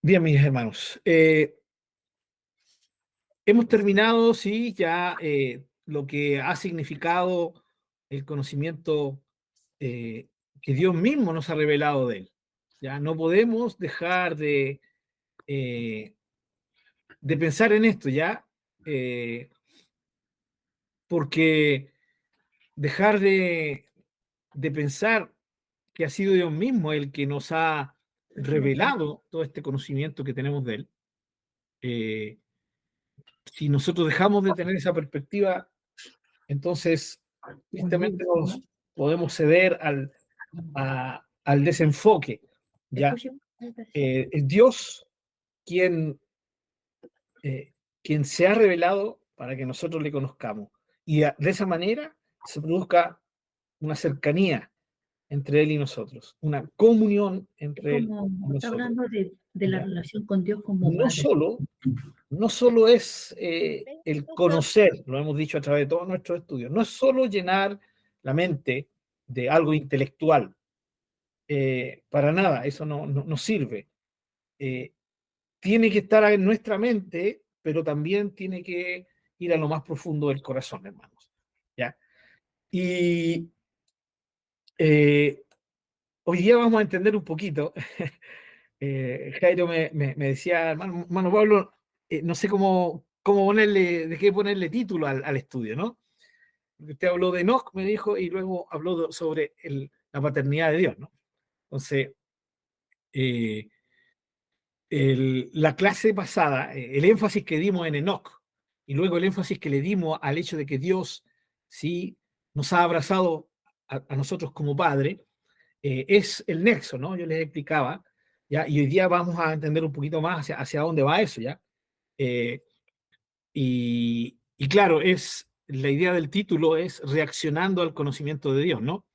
Bien, mis hermanos, hemos terminado, sí, ya lo que ha significado el conocimiento que Dios mismo nos ha revelado de él. Ya no podemos dejar eh, de pensar en esto, ya, eh, porque dejar de pensar que ha sido Dios mismo el que nos ha revelado todo este conocimiento que tenemos de él. eh, si nosotros dejamos de tener esa perspectiva, entonces tristemente nos podemos ceder al desenfoque. ¿Ya? Es Dios quien, quien se ha revelado para que nosotros le conozcamos. Y de esa manera se produzca una cercanía entre Él y nosotros, una comunión Es entre Él como, y está nosotros. hablando de la ¿Ya? relación con Dios como No padre. solo no solo es el conocer, lo hemos dicho a través de todos nuestros estudios, no es solo llenar la mente de algo intelectual, para nada, eso no sirve. Eh, Tiene que estar en nuestra mente, pero también tiene que ir a lo más profundo del corazón, hermanos. ¿Ya? Y hoy día vamos a entender un poquito. Jairo me decía, hermano Pablo, no sé cómo ponerle, de qué ponerle título al estudio, ¿no? Usted habló de Enoch, me dijo, y luego habló sobre la paternidad de Dios, ¿no? Entonces, eh, la clase pasada, el énfasis que dimos en Enoch, y luego el énfasis que le dimos al hecho de que Dios sí nos ha abrazado a nosotros como padre, es el nexo, ¿no? Yo les explicaba, ¿ya? Y hoy día vamos a entender un poquito más hacia dónde va eso, ¿ya? Eh, y claro, la idea del título es reaccionando al conocimiento de Dios, ¿no?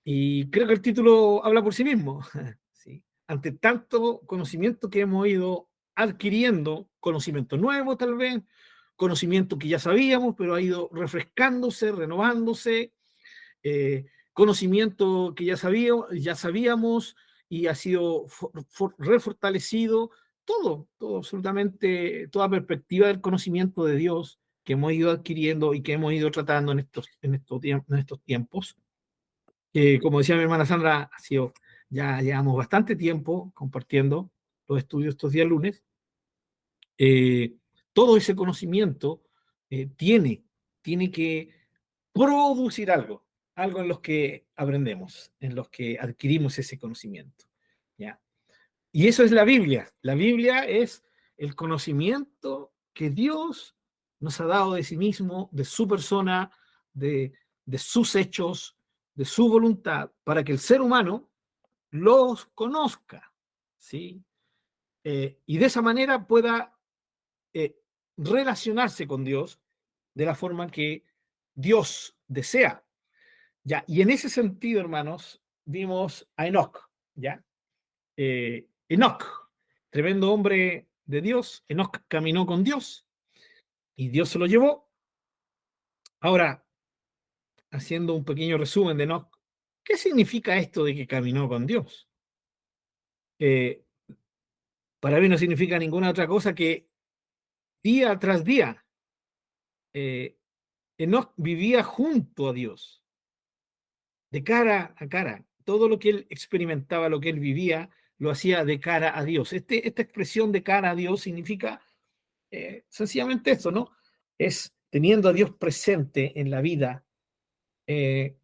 Y creo que el título habla por sí mismo, ¿sí? Ante tanto conocimiento que hemos ido adquiriendo, conocimiento nuevo tal vez, conocimiento que ya sabíamos, pero ha ido refrescándose, renovándose, conocimiento que ya sabíamos y ha sido refortalecido, todo, absolutamente, toda perspectiva del conocimiento de Dios que hemos ido adquiriendo y que hemos ido tratando en estos tiempos. Como decía mi hermana Sandra, ya llevamos bastante tiempo compartiendo los estudios estos días lunes. eh, Todo ese conocimiento tiene que producir algo en los que aprendemos, en los que adquirimos ese conocimiento. ¿Ya? Y eso es la Biblia. La Biblia es el conocimiento que Dios nos ha dado de sí mismo, de su persona, de sus hechos, de su voluntad, para que el ser humano los conozca, ¿sí? Y de esa manera pueda eh, relacionarse con Dios de la forma que Dios desea. ¿Ya? Y en ese sentido, hermanos, vimos a Enoch, ¿ya? Enoch, tremendo hombre de Dios. Enoch caminó con Dios y Dios se lo llevó. Ahora, haciendo un pequeño resumen de Enoch, ¿qué significa esto de que caminó con Dios? Eh, para mí no significa ninguna otra cosa que día tras día eh, Enoch vivía junto a Dios, de cara a cara. Todo lo que él experimentaba, lo que él vivía, lo hacía de cara a Dios. Esta expresión de cara a Dios significa sencillamente esto, ¿no? Es teniendo a Dios presente en la vida, eh,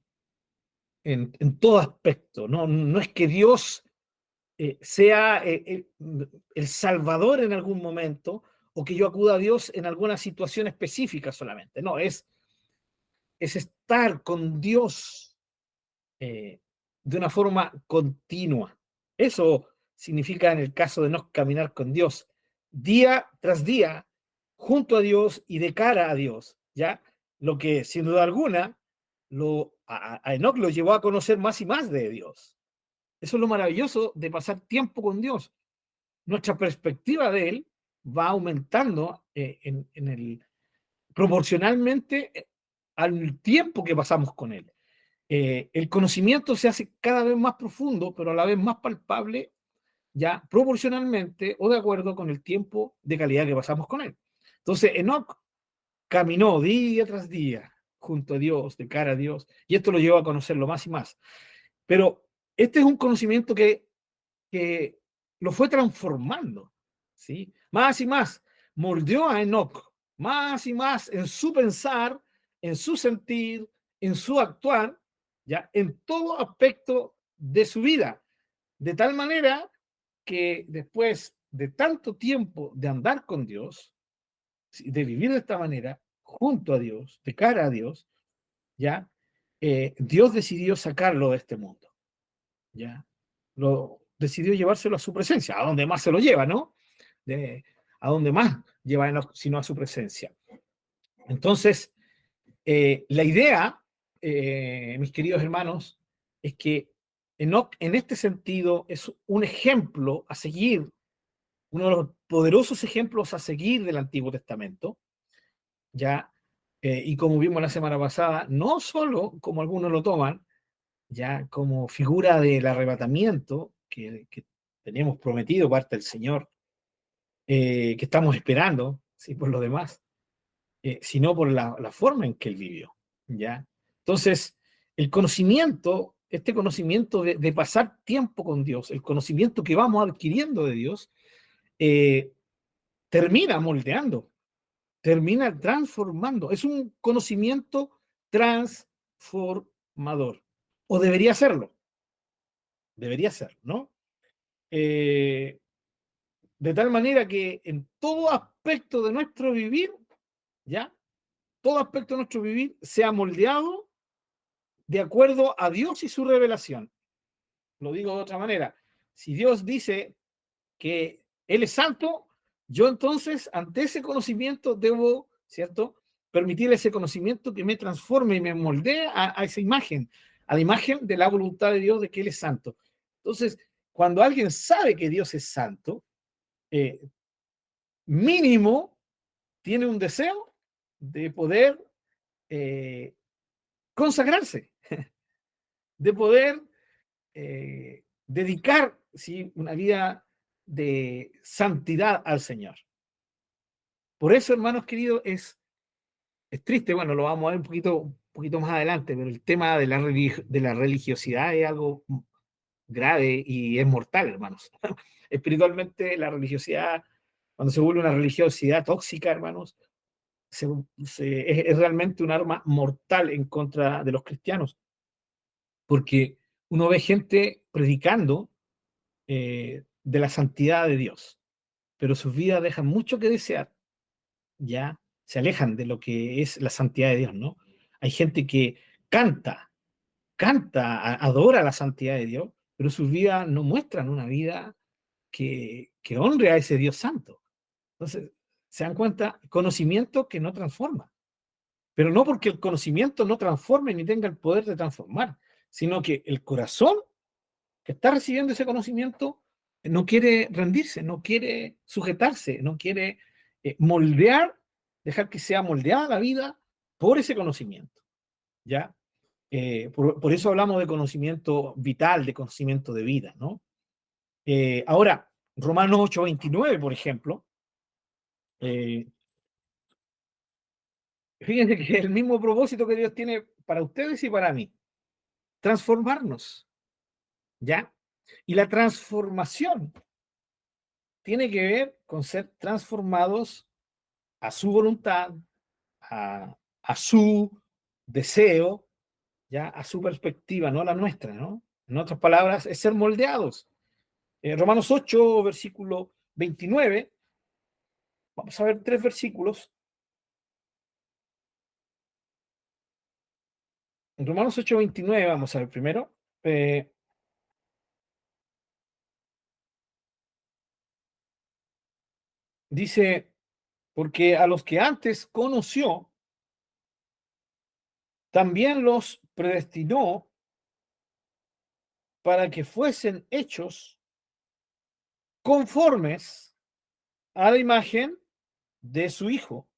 en todo aspecto. No es que Dios sea el Salvador en algún momento o que yo acuda a Dios en alguna situación específica solamente. No, es estar con Dios de una forma continua. Eso significa en el caso de no caminar con Dios, día tras día, junto a Dios y de cara a Dios, ¿ya? Lo que sin duda alguna a Enoch lo llevó a conocer más y más de Dios. Eso es lo maravilloso de pasar tiempo con Dios. Nuestra perspectiva de Él va aumentando proporcionalmente al tiempo que pasamos con Él. El conocimiento se hace cada vez más profundo, pero a la vez más palpable ya proporcionalmente o de acuerdo con el tiempo de calidad que pasamos con él. Entonces, Enoc caminó día tras día junto a Dios, de cara a Dios, y esto lo llevó a conocerlo más y más. Pero este es un conocimiento que lo fue transformando, ¿sí? Más y más, moldeó a Enoc, más y más en su pensar, en su sentir, en su actuar, ya en todo aspecto de su vida, de tal manera que después de tanto tiempo de andar con Dios, de vivir de esta manera, junto a Dios, de cara a Dios, ya Dios decidió sacarlo de este mundo, ya decidió llevárselo a su presencia, a donde más se lo lleva, ¿no? A donde más lleva, sino a su presencia. Entonces, la idea, mis queridos hermanos, es que Enoc en este sentido es un ejemplo a seguir, uno de los poderosos ejemplos a seguir del Antiguo Testamento, ya, y como vimos la semana pasada, no solo como algunos lo toman, ya como figura del arrebatamiento que tenemos prometido parte del Señor, que estamos esperando, ¿sí? Por lo demás, sino por la forma en que él vivió, ¿ya? Entonces, el conocimiento, este conocimiento de pasar tiempo con Dios, el conocimiento que vamos adquiriendo de Dios, eh, termina moldeando, termina transformando. Es un conocimiento transformador, o debería ser, ¿no? Eh, de tal manera que en todo aspecto de nuestro vivir, ¿ya? Todo aspecto de nuestro vivir sea moldeado de acuerdo a Dios y su revelación. Lo digo de otra manera. Si Dios dice que Él es santo, yo entonces ante ese conocimiento debo, ¿cierto? Permitirle ese conocimiento que me transforme y me moldee a esa imagen, a la imagen de la voluntad de Dios de que Él es santo. Entonces, cuando alguien sabe que Dios es santo, eh, mínimo tiene un deseo de poder eh, consagrarse, de poder dedicar, ¿sí? Una vida de santidad al Señor. Por eso, hermanos queridos, es triste, bueno, lo vamos a ver un poquito más adelante, pero el tema de de la religiosidad es algo grave y es mortal, hermanos. Espiritualmente, la religiosidad, cuando se vuelve una religiosidad tóxica, hermanos, es realmente un arma mortal en contra de los cristianos, porque uno ve gente predicando de la santidad de Dios, pero sus vidas dejan mucho que desear, ya se alejan de lo que es la santidad de Dios, ¿no? Hay gente que canta, adora la santidad de Dios, pero sus vidas no muestran una vida que honre a ese Dios santo. Entonces, se dan cuenta, conocimiento que no transforma, pero no porque el conocimiento no transforme ni tenga el poder de transformar, sino que el corazón que está recibiendo ese conocimiento no quiere rendirse, no quiere sujetarse, no quiere moldear, dejar que sea moldeada la vida por ese conocimiento, ¿ya? Por eso hablamos de conocimiento vital, de conocimiento de vida, ¿no? Ahora, Romanos 8:29, por ejemplo, eh, fíjense que es el mismo propósito que Dios tiene para ustedes y para mí, transformarnos, ¿ya? Y la transformación tiene que ver con ser transformados a su voluntad, a su deseo, ya a su perspectiva, no la nuestra, ¿no? En otras palabras, es ser moldeados. Romanos 8, versículo 29, vamos a ver 3 versículos. En Romanos 8, 29, vamos a ver primero. Dice, porque a los que antes conoció, también los predestinó para que fuesen hechos conformes a la imagen de su Hijo,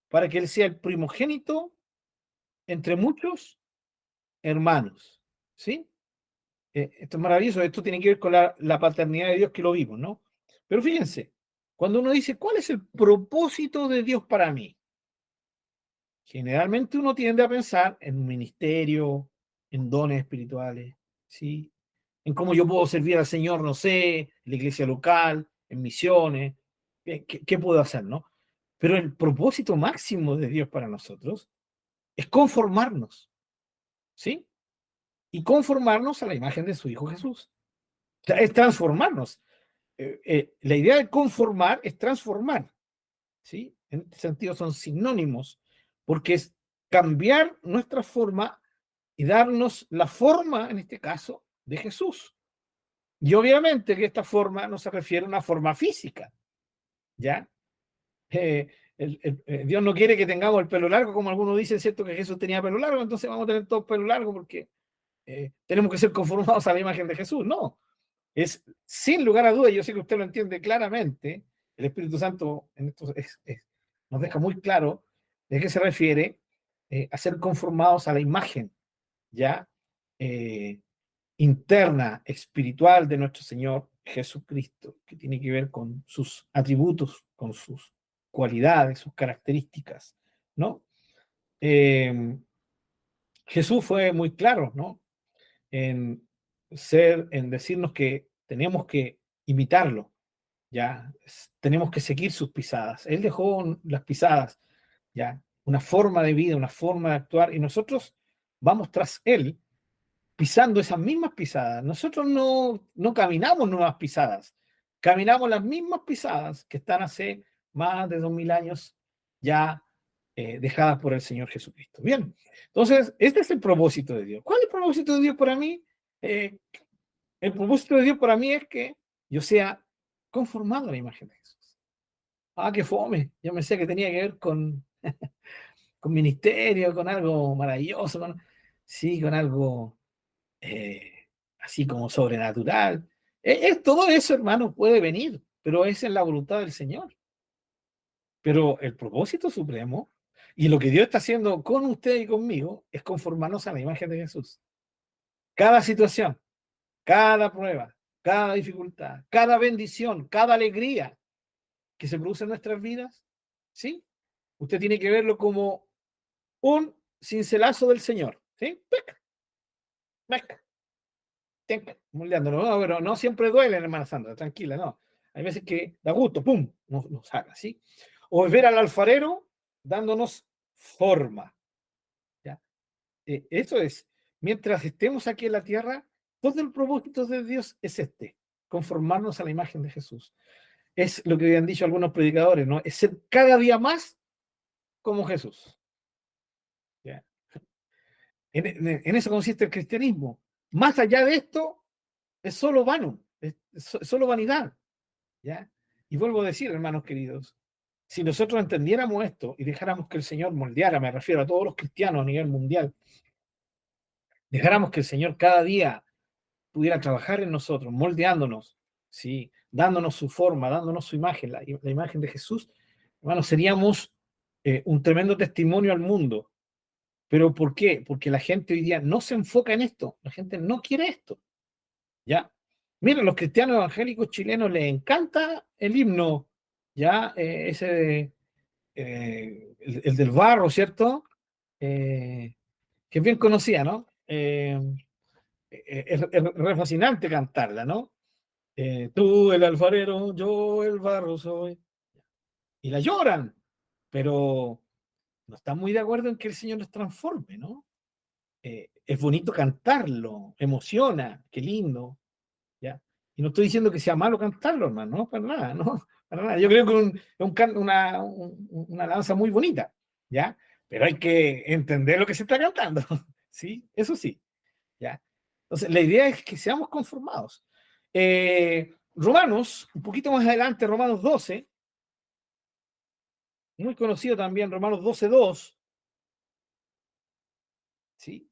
para que él sea el primogénito entre muchos hermanos. ¿Sí? esto es maravilloso, esto tiene que ver con la paternidad de Dios que lo vimos, ¿no? Pero fíjense, cuando uno dice, ¿cuál es el propósito de Dios para mí? Generalmente uno tiende a pensar en un ministerio, en dones espirituales, ¿sí? En cómo yo puedo servir al Señor, no sé, en la iglesia local, en misiones, qué puedo hacer, ¿no? Pero el propósito máximo de Dios para nosotros es conformarnos, ¿sí? Y conformarnos a la imagen de su Hijo Jesús. O sea, es transformarnos. La idea de conformar es transformar, ¿sí? En este sentido son sinónimos, porque es cambiar nuestra forma y darnos la forma, en este caso, de Jesús. Y obviamente que esta forma no se refiere a una forma física, ¿ya? Eh, Dios no quiere que tengamos el pelo largo, como algunos dicen, ¿cierto? Que Jesús tenía pelo largo, entonces vamos a tener todo pelo largo porque tenemos que ser conformados a la imagen de Jesús. No, es sin lugar a dudas, yo sé que usted lo entiende claramente, el Espíritu Santo en esto nos deja muy claro de qué se refiere a ser conformados a la imagen, ¿ya? Eh, interna, espiritual de nuestro Señor Jesucristo, que tiene que ver con sus atributos, con sus cualidades, sus características, ¿no? Eh, Jesús fue muy claro, ¿no? En decirnos que tenemos que imitarlo, ya tenemos que seguir sus pisadas. Él dejó las pisadas, ya una forma de vida, una forma de actuar, y nosotros vamos tras él pisando esas mismas pisadas. Nosotros no caminamos nuevas pisadas, caminamos las mismas pisadas que están hace más de 2000 años ya dejadas por el Señor Jesucristo. Bien, entonces, este es el propósito de Dios. ¿Cuál es el propósito de Dios para mí? Eh, el propósito de Dios para mí es que yo sea conformado a la imagen de Jesús. Ah, qué fome. Yo me sé que tenía que ver con ministerio, con algo maravilloso, sí, con algo así como sobrenatural. Todo eso, hermano, puede venir, pero es en la voluntad del Señor. Pero el propósito supremo y lo que Dios está haciendo con usted y conmigo es conformarnos a la imagen de Jesús. Cada situación, cada prueba, cada dificultad, cada bendición, cada alegría que se produce en nuestras vidas, ¿sí? Usted tiene que verlo como un cincelazo del Señor, ¿sí? ¡Pic! ¡Pic! Moldeándolo, no, pero no siempre duele, hermana Sandra, tranquila, no. Hay veces que da gusto, ¡pum! Nos saca, ¿sí? O ver al alfarero dándonos forma, ¿ya? Eso es, mientras estemos aquí en la tierra, todo el propósito de Dios es este, conformarnos a la imagen de Jesús. Es lo que habían dicho algunos predicadores, ¿no? Es ser cada día más como Jesús. ¿Ya? En eso consiste el cristianismo. Más allá de esto, es solo vano, es solo vanidad. ¿Ya? Y vuelvo a decir, hermanos queridos, si nosotros entendiéramos esto y dejáramos que el Señor moldeara, me refiero a todos los cristianos a nivel mundial, dejáramos que el Señor cada día pudiera trabajar en nosotros, moldeándonos, ¿sí? Dándonos su forma, dándonos su imagen, la imagen de Jesús, hermanos, seríamos un tremendo testimonio al mundo. ¿Pero por qué? Porque la gente hoy día no se enfoca en esto, la gente no quiere esto, ¿ya? Miren, los cristianos evangélicos chilenos les encanta el himno, ¿ya? Ese el del barro, ¿cierto? Que es bien conocida, ¿no? Es re fascinante cantarla, ¿no? Tú el alfarero, yo el barro soy. Y la lloran, pero no están muy de acuerdo en que el Señor nos transforme, ¿no? Es bonito cantarlo, emociona, qué lindo, ¿ya? Y no estoy diciendo que sea malo cantarlo, hermano, no, para nada, no, para nada. Yo creo que una danza muy bonita, ¿ya? Pero hay que entender lo que se está cantando, ¿sí? Eso sí, ¿ya? Entonces, la idea es que seamos conformados. Romanos, un poquito más adelante, Romanos 12, muy conocido también, Romanos 12:2, ¿sí?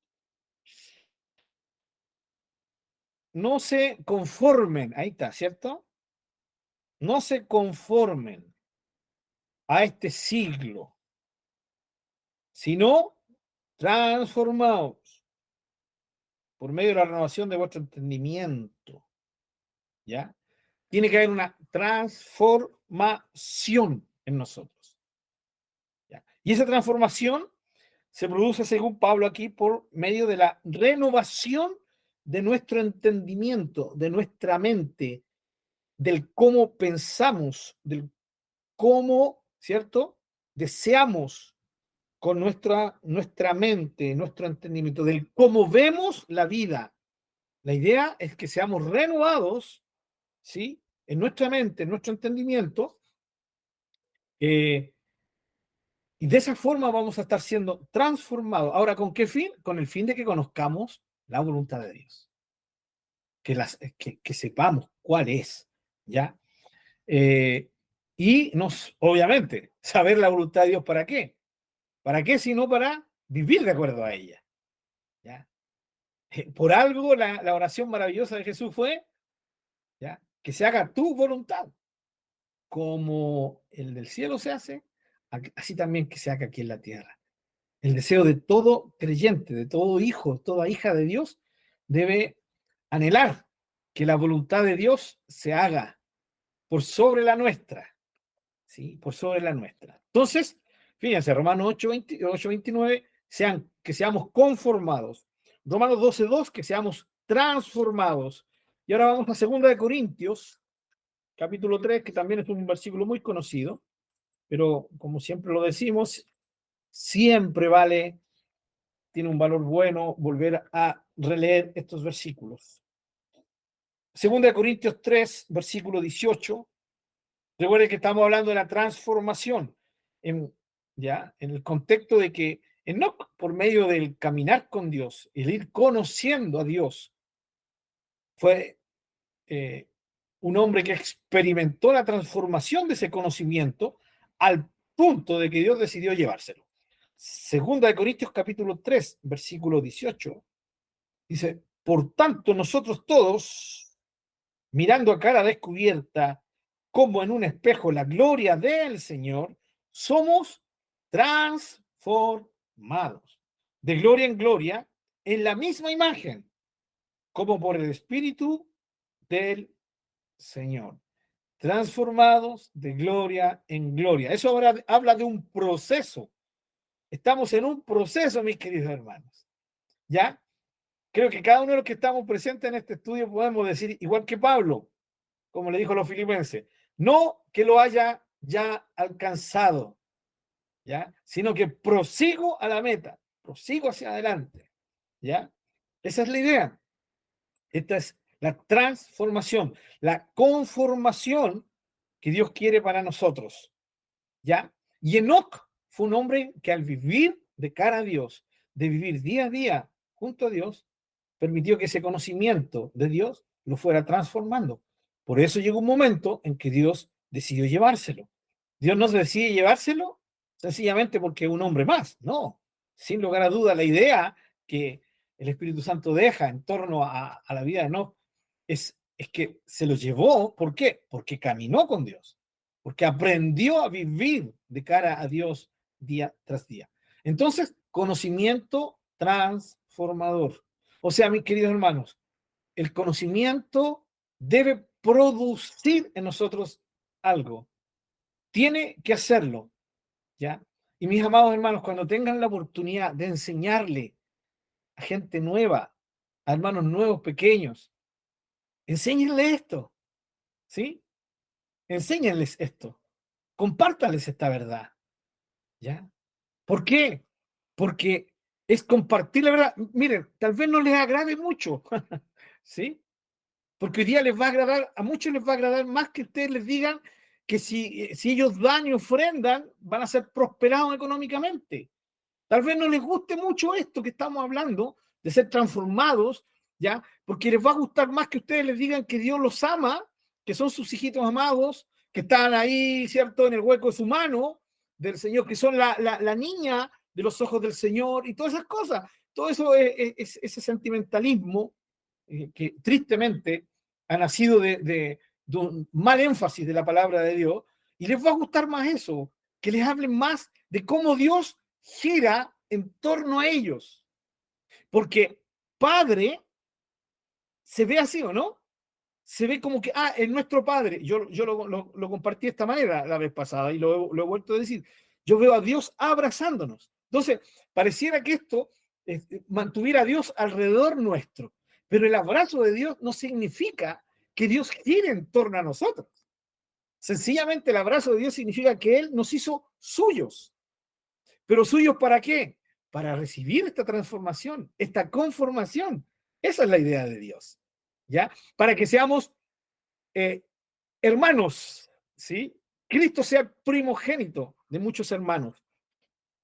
No se conformen, ahí está, ¿cierto? No se conformen a este siglo, sino transformados por medio de la renovación de vuestro entendimiento, ¿ya? Tiene que haber una transformación en nosotros, ¿ya? Y esa transformación se produce, según Pablo aquí, por medio de la renovación de nuestro entendimiento, de nuestra mente, del cómo pensamos, del cómo, ¿cierto? Deseamos con nuestra mente, nuestro entendimiento, del cómo vemos la vida. La idea es que seamos renovados, ¿sí? En nuestra mente, en nuestro entendimiento, y de esa forma vamos a estar siendo transformados. Ahora, ¿con qué fin? Con el fin de que conozcamos la voluntad de Dios, que sepamos cuál es, ¿ya? Eh, y obviamente, saber la voluntad de Dios, ¿para qué? ¿Para qué? Sino para vivir de acuerdo a ella, ¿ya? Por algo la oración maravillosa de Jesús fue, ¿ya? Que se haga tu voluntad, como el del cielo se hace, así también que se haga aquí en la tierra. El deseo de todo creyente, de todo hijo, toda hija de Dios, debe anhelar que la voluntad de Dios se haga por sobre la nuestra, ¿sí? Por sobre la nuestra. Entonces, fíjense, Romanos 8:29, que seamos conformados. Romanos 12:2, que seamos transformados. Y ahora vamos a 2 Corintios, capítulo 3, que también es un versículo muy conocido, pero como siempre lo decimos, siempre tiene un valor bueno volver a releer estos versículos. 2 Corintios 3, versículo 18. Recuerden que estamos hablando de la transformación, ya en el contexto de que Enoc, por medio del caminar con Dios, el ir conociendo a Dios, fue un hombre que experimentó la transformación de ese conocimiento al punto de que Dios decidió llevárselo. 2 Corintios capítulo 3, versículo 18, dice: por tanto, nosotros todos, mirando a cara descubierta, como en un espejo, la gloria del Señor, somos transformados de gloria en gloria en la misma imagen, como por el Espíritu del Señor. Transformados de gloria en gloria. Eso ahora habla de un proceso. Estamos en un proceso, mis queridos hermanos. ¿Ya? Creo que cada uno de los que estamos presentes en este estudio podemos decir, igual que Pablo, como le dijo a los filipenses, no que lo haya ya alcanzado, ¿ya? Sino que prosigo a la meta, prosigo hacia adelante, ¿ya? Esa es la idea. Esta es la transformación, la conformación que Dios quiere para nosotros, ¿ya? Y Enoc fue un hombre que al vivir de cara a Dios, de vivir día a día junto a Dios, permitió que ese conocimiento de Dios lo fuera transformando. Por eso llegó un momento en que Dios decidió llevárselo. Dios no decide llevárselo sencillamente porque es un hombre más, no. Sin lugar a duda, la idea que el Espíritu Santo deja en torno a la vida de Enoch es que se lo llevó. ¿Por qué? Porque caminó con Dios, porque aprendió a vivir de cara a Dios día tras día. Entonces, conocimiento transformador. O sea, mis queridos hermanos, el conocimiento debe producir en nosotros algo. Tiene que hacerlo, ¿ya? Y mis amados hermanos, cuando tengan la oportunidad de enseñarle a gente nueva, a hermanos nuevos, pequeños, enséñenle esto, ¿sí? Enséñenles esto. Compártanles esta verdad, ¿ya? ¿Por qué? Porque es compartir la verdad. Miren, tal vez no les agrade mucho, ¿sí? Porque hoy día les va a agradar, a muchos les va a agradar más que ustedes les digan que si ellos dan y ofrendan, van a ser prosperados económicamente. Tal vez no les guste mucho esto que estamos hablando, de ser transformados, ¿ya? Porque les va a gustar más que ustedes les digan que Dios los ama, que son sus hijitos amados, que están ahí, ¿cierto?, en el hueco de su mano, del Señor, que son la niña de los ojos del Señor y todas esas cosas. Todo eso es ese sentimentalismo que tristemente ha nacido de un mal énfasis de la palabra de Dios, y les va a gustar más eso, que les hablen más de cómo Dios gira en torno a ellos. Porque Padre ¿Se ve así o no? Se ve como que, es nuestro Padre. Yo lo compartí de esta manera la vez pasada y lo he vuelto a decir. Yo veo a Dios abrazándonos. Entonces, pareciera que esto mantuviera a Dios alrededor nuestro. Pero el abrazo de Dios no significa que Dios gire en torno a nosotros. Sencillamente el abrazo de Dios significa que Él nos hizo suyos. ¿Pero suyos para qué? Para recibir esta transformación, esta conformación. Esa es la idea de Dios. ¿Ya? Para que seamos hermanos, ¿sí? Cristo sea primogénito de muchos hermanos.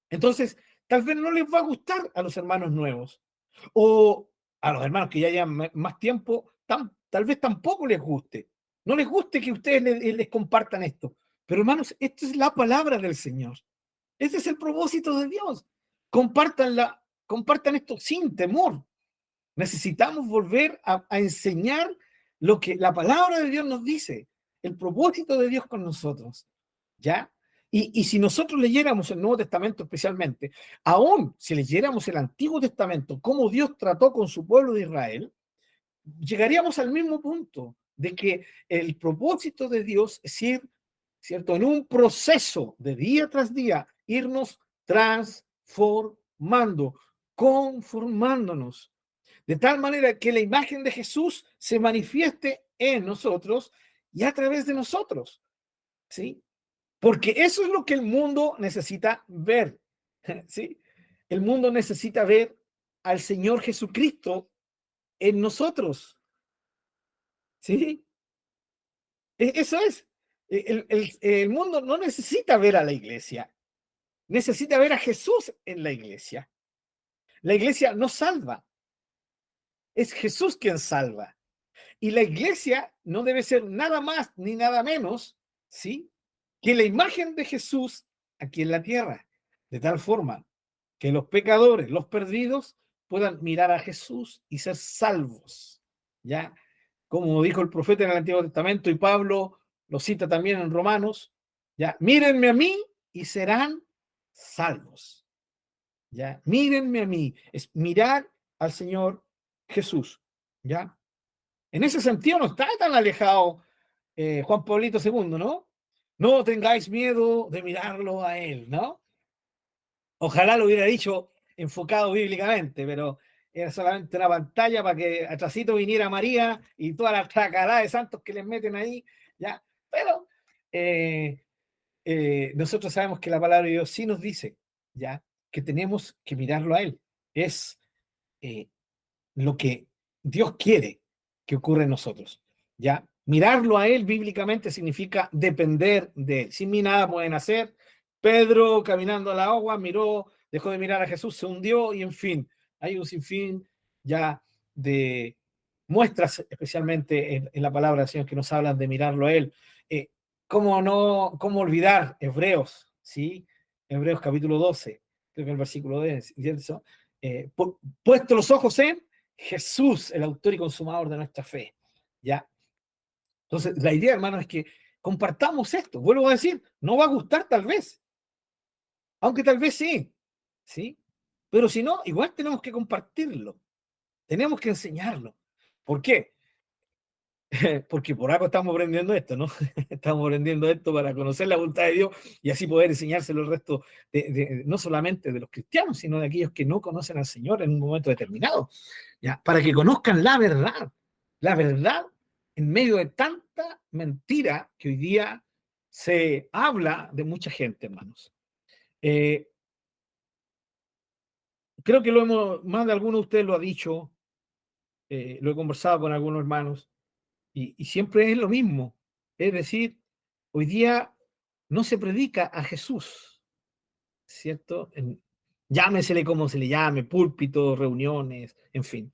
Entonces, tal vez no les va a gustar a los hermanos nuevos o a los hermanos que ya llevan más tiempo, tal vez tampoco les guste. No les guste que ustedes les compartan esto. Pero hermanos, esto es la palabra del Señor. Ese es el propósito de Dios. Compartan esto sin temor. Necesitamos volver a enseñar lo que la palabra de Dios nos dice, el propósito de Dios con nosotros, ¿ya? Y si nosotros leyéramos el Nuevo Testamento especialmente, aún si leyéramos el Antiguo Testamento, cómo Dios trató con su pueblo de Israel, llegaríamos al mismo punto de que el propósito de Dios es ir, ¿cierto?, en un proceso de día tras día, irnos transformando, conformándonos de tal manera que la imagen de Jesús se manifieste en nosotros y a través de nosotros, ¿sí? Porque eso es lo que el mundo necesita ver, ¿sí? El mundo necesita ver al Señor Jesucristo en nosotros, ¿sí? Eso es. El mundo no necesita ver a la iglesia, necesita ver a Jesús en la iglesia. La iglesia no salva, es Jesús quien salva. Y la iglesia no debe ser nada más ni nada menos, ¿sí?, que la imagen de Jesús aquí en la tierra, de tal forma que los pecadores, los perdidos, puedan mirar a Jesús y ser salvos, ¿ya? Como dijo el profeta en el Antiguo Testamento y Pablo lo cita también en Romanos, ¿ya? Mírenme a mí y serán salvos, ¿ya? Mírenme a mí, es mirar al Señor Jesús, ¿ya? En ese sentido no está tan alejado Juan Pablito II, ¿no? No tengáis miedo de mirarlo a él, ¿no? Ojalá lo hubiera dicho enfocado bíblicamente, pero era solamente una pantalla para que atrásito viniera María y toda la tracalada de santos que les meten ahí, ¿ya? Pero nosotros sabemos que la palabra de Dios sí nos dice, ¿ya?, que tenemos que mirarlo a él. Es lo que Dios quiere que ocurra en nosotros, ¿ya? Mirarlo a Él bíblicamente significa depender de Él. Sin mí nada pueden hacer. Pedro, caminando a la agua, miró, dejó de mirar a Jesús, se hundió y, en fin, hay un sinfín ya de muestras, especialmente en la palabra del Señor, que nos hablan de mirarlo a Él. ¿Cómo olvidar Hebreos, ¿sí? Hebreos capítulo 12, creo que el versículo 10, puesto los ojos en Jesús, el autor y consumador de nuestra fe, ¿ya? Entonces, la idea, hermano, es que compartamos esto. Vuelvo a decir, no va a gustar tal vez, aunque tal vez sí, ¿sí? Pero si no, igual tenemos que compartirlo, tenemos que enseñarlo. ¿Por qué? Porque por algo estamos aprendiendo esto, ¿no? Estamos aprendiendo esto para conocer la voluntad de Dios y así poder enseñárselo al resto, no solamente de los cristianos, sino de aquellos que no conocen al Señor en un momento determinado, ¿ya? Para que conozcan la verdad en medio de tanta mentira que hoy día se habla de mucha gente, hermanos. Creo que más de alguno de ustedes lo ha dicho, lo he conversado con algunos hermanos, y siempre es lo mismo. Es decir, hoy día no se predica a Jesús, ¿cierto? Llámesele como se le llame, púlpitos, reuniones, en fin.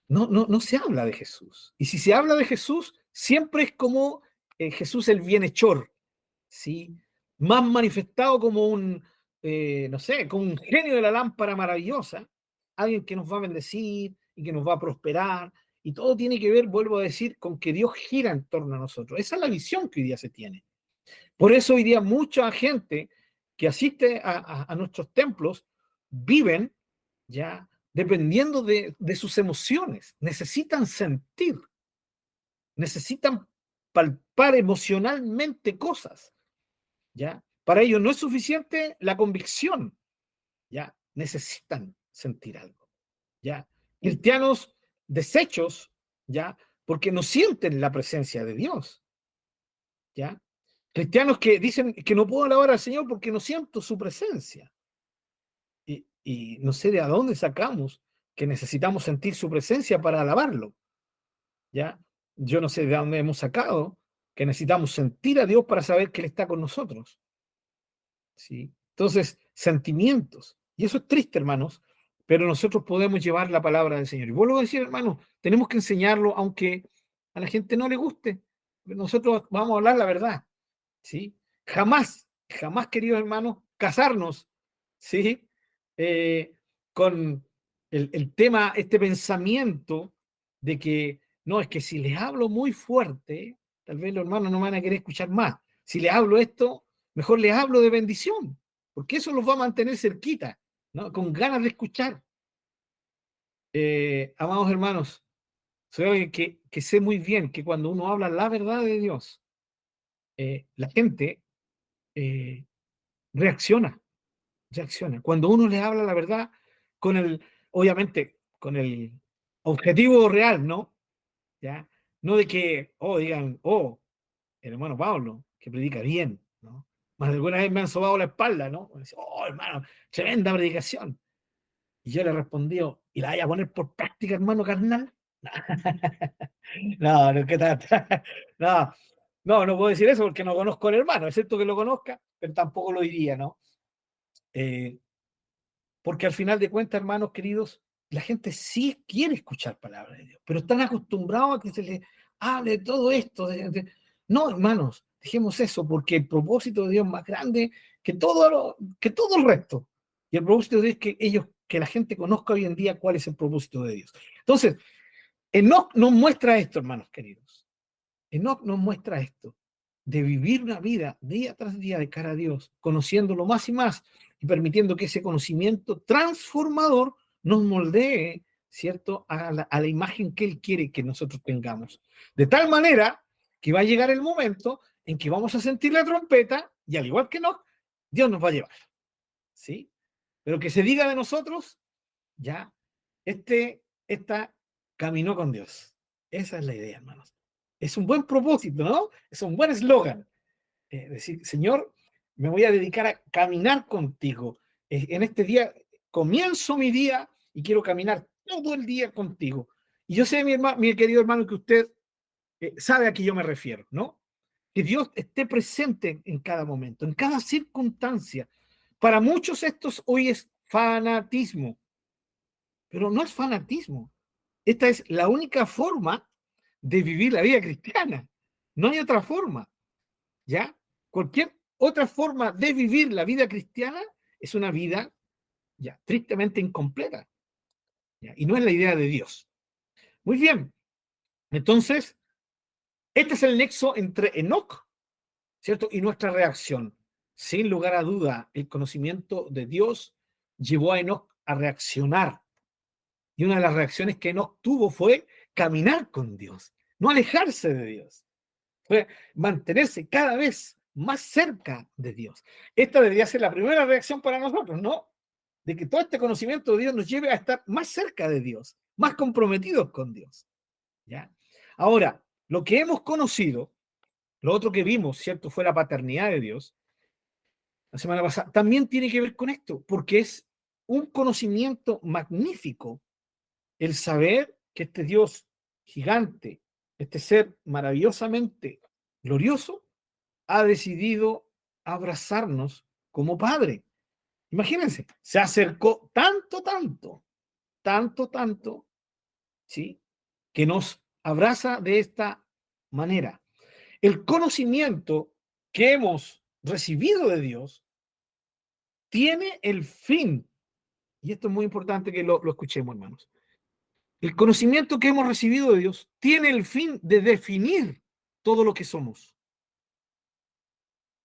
No se habla de Jesús. Y si se habla de Jesús, siempre es como Jesús el bienhechor, ¿sí? Más manifestado como no sé, como un genio de la lámpara maravillosa, alguien que nos va a bendecir y que nos va a prosperar, y todo tiene que ver, vuelvo a decir, con que Dios gira en torno a nosotros. Esa es la visión que hoy día se tiene. Por eso hoy día mucha gente que asiste a nuestros templos viven ya dependiendo de sus emociones. Necesitan sentir, necesitan palpar emocionalmente cosas, ¿ya? Para ellos no es suficiente la convicción, ¿ya? Necesitan sentir algo, ¿ya? Cristianos deshechos, ¿ya? Porque no sienten la presencia de Dios, ¿ya? Cristianos que dicen que no puedo alabar al Señor porque no siento su presencia. Y no sé de dónde sacamos que necesitamos sentir su presencia para alabarlo, ¿ya? Yo no sé de dónde hemos sacado que necesitamos sentir a Dios para saber que Él está con nosotros, ¿sí? Entonces, sentimientos. Y eso es triste, hermanos, pero nosotros podemos llevar la palabra del Señor. Y vuelvo a decir, hermanos, tenemos que enseñarlo aunque a la gente no le guste. Nosotros vamos a hablar la verdad, ¿sí? Jamás, jamás, queridos hermanos, casarnos, ¿sí? Eh, con el tema, este pensamiento de que, no, es que si les hablo muy fuerte, tal vez los hermanos no van a querer escuchar más. Si les hablo esto, mejor les hablo de bendición, porque eso los va a mantener cerquita, ¿no? Con ganas de escuchar. Amados hermanos, soy alguien que sé muy bien que cuando uno habla la verdad de Dios, la gente eh, reacciona, reacciona. Cuando uno le habla la verdad con el, obviamente, con el objetivo real, ¿no? ¿Ya? No de que, oh, digan, oh, el hermano Pablo, que predica bien, ¿no? Más de alguna vez me han sobado la espalda, ¿no? Oh, hermano, tremenda predicación. Y yo le respondí, ¿y la vaya a poner por práctica, hermano carnal? No, no, ¿qué tal? No, no puedo decir eso porque no conozco al hermano, excepto que lo conozca, pero tampoco lo diría, ¿no? Eh, Porque al final de cuentas, hermanos queridos, la gente sí quiere escuchar palabras de Dios, pero están acostumbrados a que se les hable de todo esto. No, hermanos, dejemos eso, porque el propósito de Dios es más grande que todo el resto. Y el propósito de Dios es que la gente conozca hoy en día cuál es el propósito de Dios. Entonces, Enoc nos muestra esto, hermanos queridos. Enoc nos muestra esto, de vivir una vida día tras día de cara a Dios, conociéndolo más y más y permitiendo que ese conocimiento transformador nos moldee, ¿cierto?, a la imagen que Él quiere que nosotros tengamos. De tal manera que va a llegar el momento en que vamos a sentir la trompeta y al igual que Enoc, Dios nos va a llevar, ¿sí? Pero que se diga de nosotros, ya, esta caminó con Dios. Esa es la idea, hermanos. Es un buen propósito, ¿no? Es un buen eslogan. Decir, Señor, me voy a dedicar a caminar contigo. En este día comienzo mi día y quiero caminar todo el día contigo. Y yo sé, mi querido hermano, que usted sabe a qué yo me refiero, ¿no? Que Dios esté presente en cada momento, en cada circunstancia. Para muchos estos hoy es fanatismo, pero no es fanatismo. Esta es la única forma de vivir la vida cristiana. No hay otra forma, ¿ya? Cualquier otra forma de vivir la vida cristiana es una vida ya tristemente incompleta, ¿ya? Y no es la idea de Dios. Muy bien, entonces, este es el nexo entre Enoc, ¿cierto? Y nuestra reacción. Sin lugar a duda, el conocimiento de Dios llevó a Enoc a reaccionar. Y una de las reacciones que Enoc tuvo fue caminar con Dios, no alejarse de Dios, fue mantenerse cada vez más cerca de Dios. Esta debería ser la primera reacción para nosotros, ¿no? De que todo este conocimiento de Dios nos lleve a estar más cerca de Dios, más comprometidos con Dios, ¿ya? Ahora, lo que hemos conocido, lo otro que vimos, ¿cierto? Fue la paternidad de Dios la semana pasada, también tiene que ver con esto, porque es un conocimiento magnífico el saber que este Dios gigante, este ser maravillosamente glorioso, ha decidido abrazarnos como Padre. Imagínense, se acercó tanto, tanto, tanto, tanto, ¿sí? Que nos abraza de esta manera. El conocimiento que hemos recibido de Dios tiene el fin, y esto es muy importante que lo escuchemos, hermanos. El conocimiento que hemos recibido de Dios tiene el fin de definir todo lo que somos.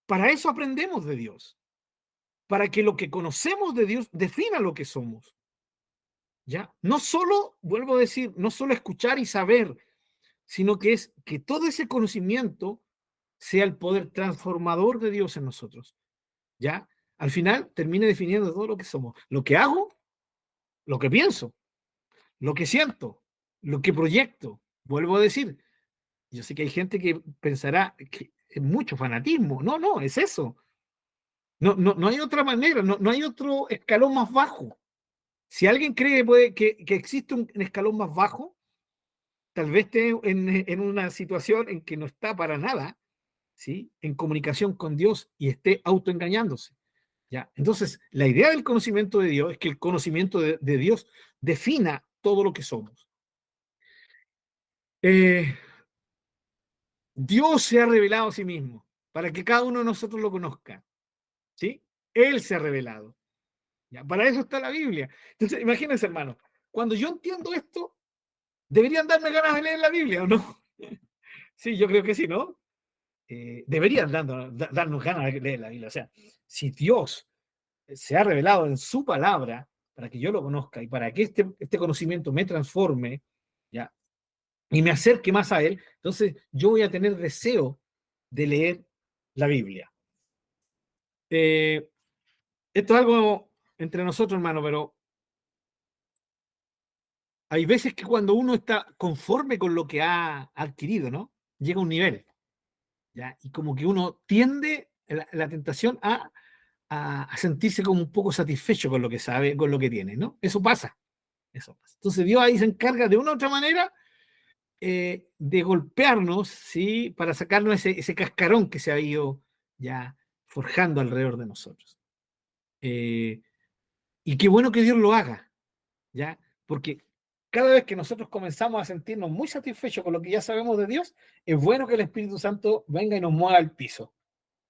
Para eso aprendemos de Dios, para que lo que conocemos de Dios defina lo que somos. ¿ya? No solo, vuelvo a decir, no solo escuchar y saber, sino que es que todo ese conocimiento sea el poder transformador de Dios en nosotros, ¿ya? Al final termine definiendo todo lo que somos, lo que hago, lo que pienso, lo que siento, lo que proyecto. Vuelvo a decir, yo sé que hay gente que pensará que es mucho fanatismo. No, no, es eso. No, no, no hay otra manera, no, no hay otro escalón más bajo. Si alguien cree que existe un escalón más bajo, tal vez esté en una situación en que no está para nada, ¿sí? En comunicación con Dios y esté autoengañándose. ¿Ya? Entonces, la idea del conocimiento de Dios es que el conocimiento de Dios defina todo lo que somos. Eh, Dios se ha revelado a sí mismo para que cada uno de nosotros lo conozca. ¿Sí? Él se ha revelado. ¿Ya? Para eso está la Biblia. Entonces, imagínense, hermano, cuando yo entiendo esto, deberían darme ganas de leer la Biblia, ¿o no? Sí, yo creo que sí, ¿no? Deberían darnos ganas de leer la Biblia. O sea, si Dios se ha revelado en su palabra para que yo lo conozca y para que este conocimiento me transforme, ¿ya? Y me acerque más a Él, entonces yo voy a tener deseo de leer la Biblia. Eh, Esto es algo entre nosotros, hermano, pero hay veces que cuando uno está conforme con lo que ha adquirido, ¿no? Llega a un nivel, ¿ya? Y como que uno tiende la tentación a sentirse como un poco satisfecho con lo que sabe, con lo que tiene, ¿no? Eso pasa, eso pasa. Entonces Dios ahí se encarga de una u otra manera de golpearnos, ¿sí? Para sacarnos ese cascarón que se ha ido ya forjando alrededor de nosotros. Eh, y qué bueno que Dios lo haga, ¿ya? Porque cada vez que nosotros comenzamos a sentirnos muy satisfechos con lo que ya sabemos de Dios, es bueno que el Espíritu Santo venga y nos mueva al piso,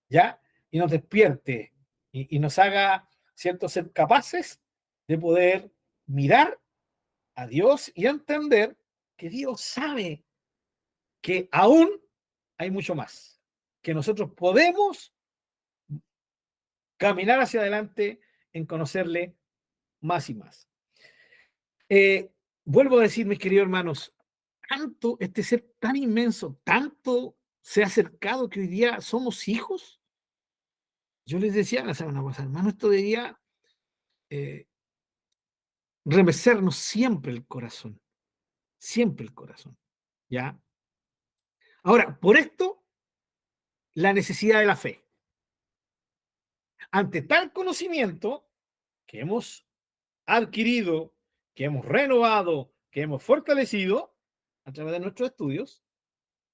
¿ya? Y nos despierte y nos haga, ¿cierto?, ser capaces de poder mirar a Dios y entender que Dios sabe que aún hay mucho más, que nosotros podemos caminar hacia adelante en conocerle más y más. Eh, Vuelvo a decir, mis queridos hermanos, tanto este ser tan inmenso, tanto se ha acercado que hoy día somos hijos. Yo les decía la semana pasada, hermano, esto debería eh, remecernos siempre el corazón, ¿ya? Ahora, por esto, la necesidad de la fe. Ante tal conocimiento que hemos adquirido, que hemos renovado, que hemos fortalecido a través de nuestros estudios,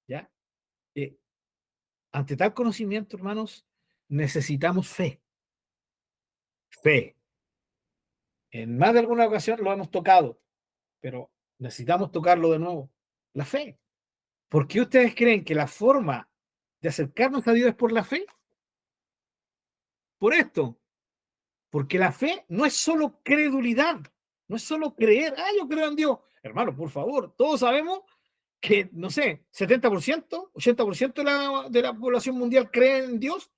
¿ya? Eh, Ante tal conocimiento, hermanos, necesitamos fe. Fe. En más de alguna ocasión lo hemos tocado, pero necesitamos tocarlo de nuevo. La fe. ¿Por qué ustedes creen que la forma de acercarnos a Dios es por la fe? Por esto. Porque la fe no es solo credulidad, no es solo creer, yo creo en Dios. Hermano, por favor, todos sabemos que, no sé, 70%, 80% de la población mundial cree en Dios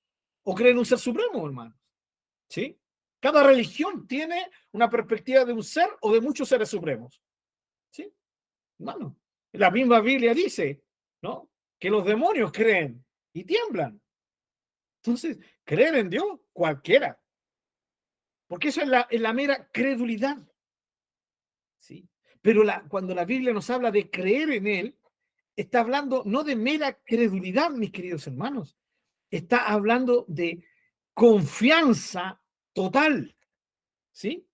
o cree en un ser supremo, hermano. ¿Sí? Cada religión tiene una perspectiva de un ser o de muchos seres supremos. ¿Sí? Hermano, la misma Biblia dice, ¿no? Que los demonios creen y tiemblan. Entonces, creer en Dios, cualquiera. Porque eso es la mera credulidad. ¿Sí? Pero cuando la Biblia nos habla de creer en Él, está hablando no de mera credulidad, mis queridos hermanos, está hablando de confianza total, ¿sí?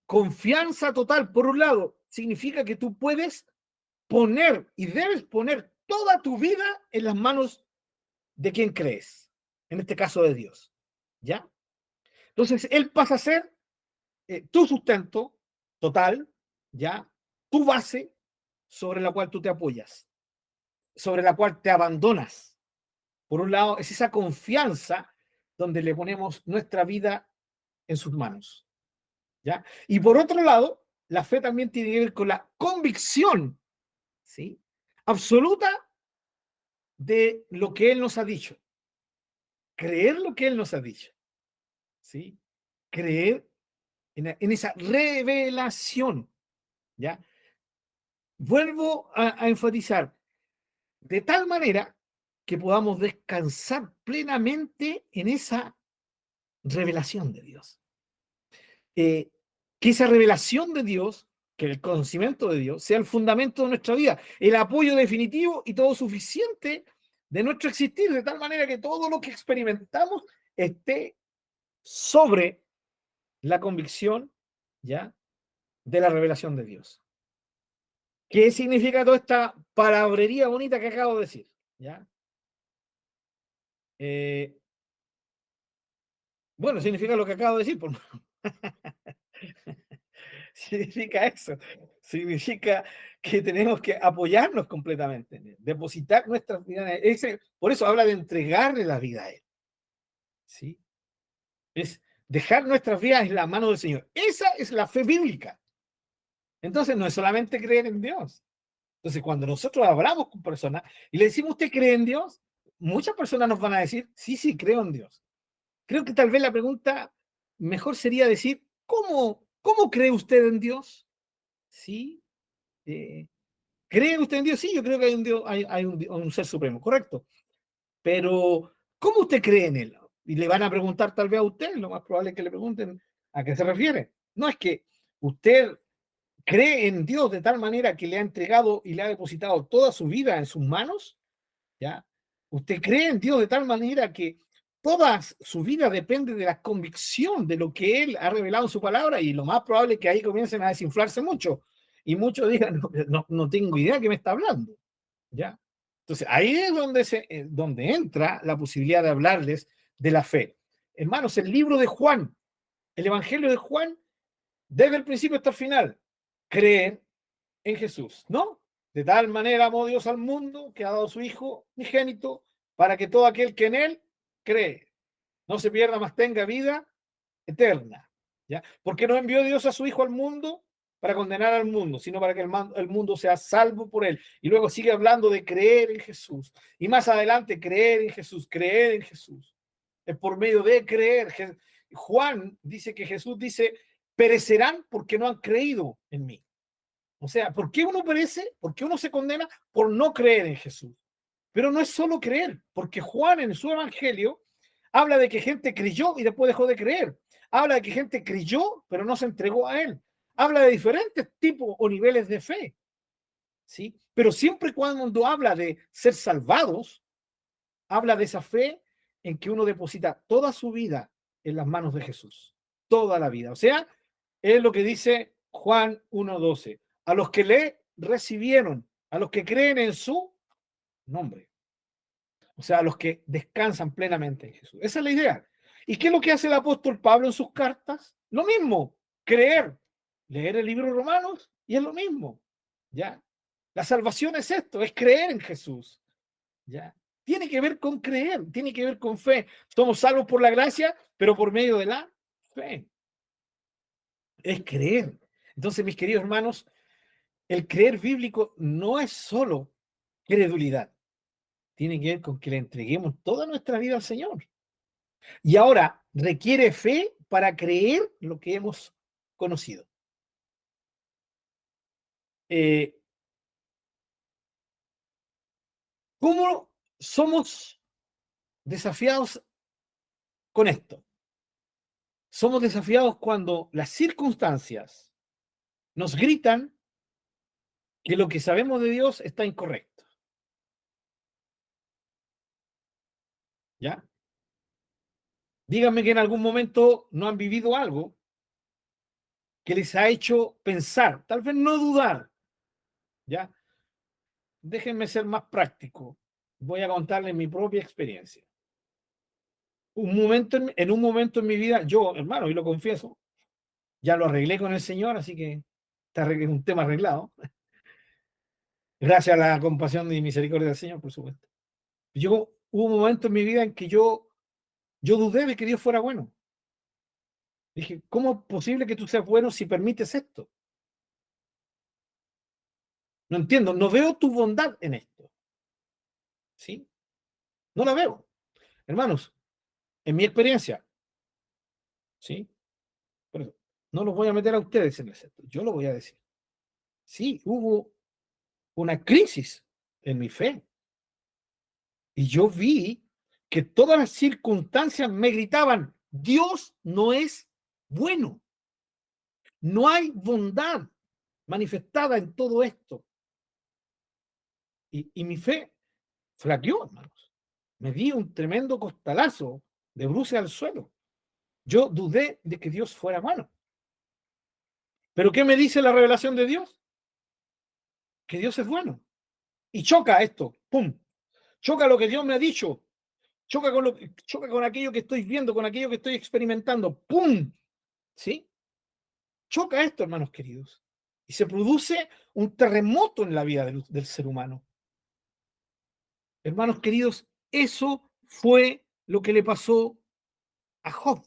Confianza total, por un lado, significa que tú puedes poner y debes poner toda tu vida en las manos de quien crees, en este caso de Dios, ¿ya? Entonces, Él pasa a ser tu sustento total, ¿ya? Tu base sobre la cual tú te apoyas, sobre la cual te abandonas. Por un lado, es esa confianza donde le ponemos nuestra vida en sus manos, ¿ya? Y por otro lado, la fe también tiene que ver con la convicción, ¿sí? Absoluta de lo que Él nos ha dicho. Creer lo que Él nos ha dicho, ¿sí? Creer en esa revelación. ¿ya? Vuelvo a enfatizar, de tal manera que podamos descansar plenamente en esa revelación de Dios. Que esa revelación de Dios, que el conocimiento de Dios, sea el fundamento de nuestra vida, el apoyo definitivo y todo suficiente de nuestro existir, de tal manera que todo lo que experimentamos esté sobre la convicción, ¿ya?, de la revelación de Dios. ¿Qué significa toda esta palabrería bonita que acabo de decir? ¿Ya? Eh, bueno, significa lo que acabo de decir. Significa eso. Significa que tenemos que apoyarnos completamente en él, depositar nuestras vidas en él. Por eso habla de entregarle la vida a él. ¿Sí? Es dejar nuestras vidas en la mano del Señor. Esa es la fe bíblica. Entonces no es solamente creer en Dios. Entonces cuando nosotros hablamos con personas y le decimos, ¿usted cree en Dios? Muchas personas nos van a decir, sí, sí, creo en Dios. Creo que tal vez la pregunta mejor sería decir, ¿cómo cree usted en Dios? ¿Sí? Eh, ¿Cree usted en Dios? Sí, yo creo que hay un Dios, hay un ser supremo, correcto. Pero, ¿cómo usted cree en él? Y le van a preguntar tal vez a usted, lo más probable es que le pregunten a qué se refiere. No es que usted cree en Dios de tal manera que le ha entregado y le ha depositado toda su vida en sus manos, ¿ya? Usted cree en Dios de tal manera que toda su vida depende de la convicción de lo que Él ha revelado en su palabra, y lo más probable es que ahí comiencen a desinflarse mucho y muchos digan, no tengo idea de qué me está hablando, ¿ya? Entonces ahí es donde entra la posibilidad de hablarles de la fe. Hermanos, el libro de Juan, el Evangelio de Juan, desde el principio hasta el final, creer en Jesús, ¿no? De tal manera amó Dios al mundo que ha dado su Hijo unigénito para que todo aquel que en él cree no se pierda, mas tenga vida eterna. ¿Ya? Porque no envió Dios a su Hijo al mundo para condenar al mundo, sino para que el mundo sea salvo por él. Y luego sigue hablando de creer en Jesús. Y más adelante, creer en Jesús, creer en Jesús. Es por medio de creer. Juan dice que Jesús dice, perecerán porque no han creído en mí. O sea, ¿por qué uno perece? ¿Por qué uno se condena? Por no creer en Jesús. Pero no es solo creer, porque Juan en su evangelio habla de que gente creyó y después dejó de creer. Habla de que gente creyó, pero no se entregó a él. Habla de diferentes tipos o niveles de fe. ¿Sí? Pero siempre cuando habla de ser salvados, habla de esa fe en que uno deposita toda su vida en las manos de Jesús. Toda la vida. O sea, es lo que dice Juan 1:12. A los que le recibieron, a los que creen en su nombre. O sea, a los que descansan plenamente en Jesús. Esa es la idea. ¿Y qué es lo que hace el apóstol Pablo en sus cartas? Lo mismo, creer, leer el libro de Romanos y es lo mismo. ¿Ya? La salvación es esto, es creer en Jesús. ¿Ya? Tiene que ver con creer, tiene que ver con fe. Somos salvos por la gracia, pero por medio de la fe. Es creer. Entonces, mis queridos hermanos, el creer bíblico no es solo credulidad. Tiene que ver con que le entreguemos toda nuestra vida al Señor. Y ahora requiere fe para creer lo que hemos conocido. Eh, ¿Cómo somos desafiados con esto? Somos desafiados cuando las circunstancias nos gritan que lo que sabemos de Dios está incorrecto. ¿Ya? Díganme que en algún momento no han vivido algo que les ha hecho pensar, tal vez no dudar. ¿Ya? Déjenme ser más práctico. Voy a contarles mi propia experiencia. En un momento en mi vida, yo, hermano, y lo confieso, ya lo arreglé con el Señor, así que está un tema arreglado. Gracias a la compasión y misericordia del Señor, por supuesto. Hubo un momento en mi vida en que yo dudé de que Dios fuera bueno. Dije, ¿cómo es posible que tú seas bueno si permites esto? No entiendo, no veo tu bondad en esto. ¿Sí? No la veo. Hermanos, en mi experiencia, ¿sí? Pero no los voy a meter a ustedes en el centro, yo lo voy a decir. sí, hubo una crisis en mi fe. Y yo vi que todas las circunstancias me gritaban, Dios no es bueno. No hay bondad manifestada en todo esto. Y mi fe flaqueó, hermanos. Me di un tremendo costalazo de bruces al suelo. Yo dudé de que Dios fuera bueno. ¿Pero qué me dice la revelación de Dios? Que Dios es bueno. Y choca esto, ¡pum! Choca lo que Dios me ha dicho. Choca con aquello que estoy viendo, con aquello que estoy experimentando. ¡Pum! ¿Sí? Choca esto, hermanos queridos. Y se produce un terremoto en la vida del ser humano. Hermanos queridos, eso fue lo que le pasó a Job.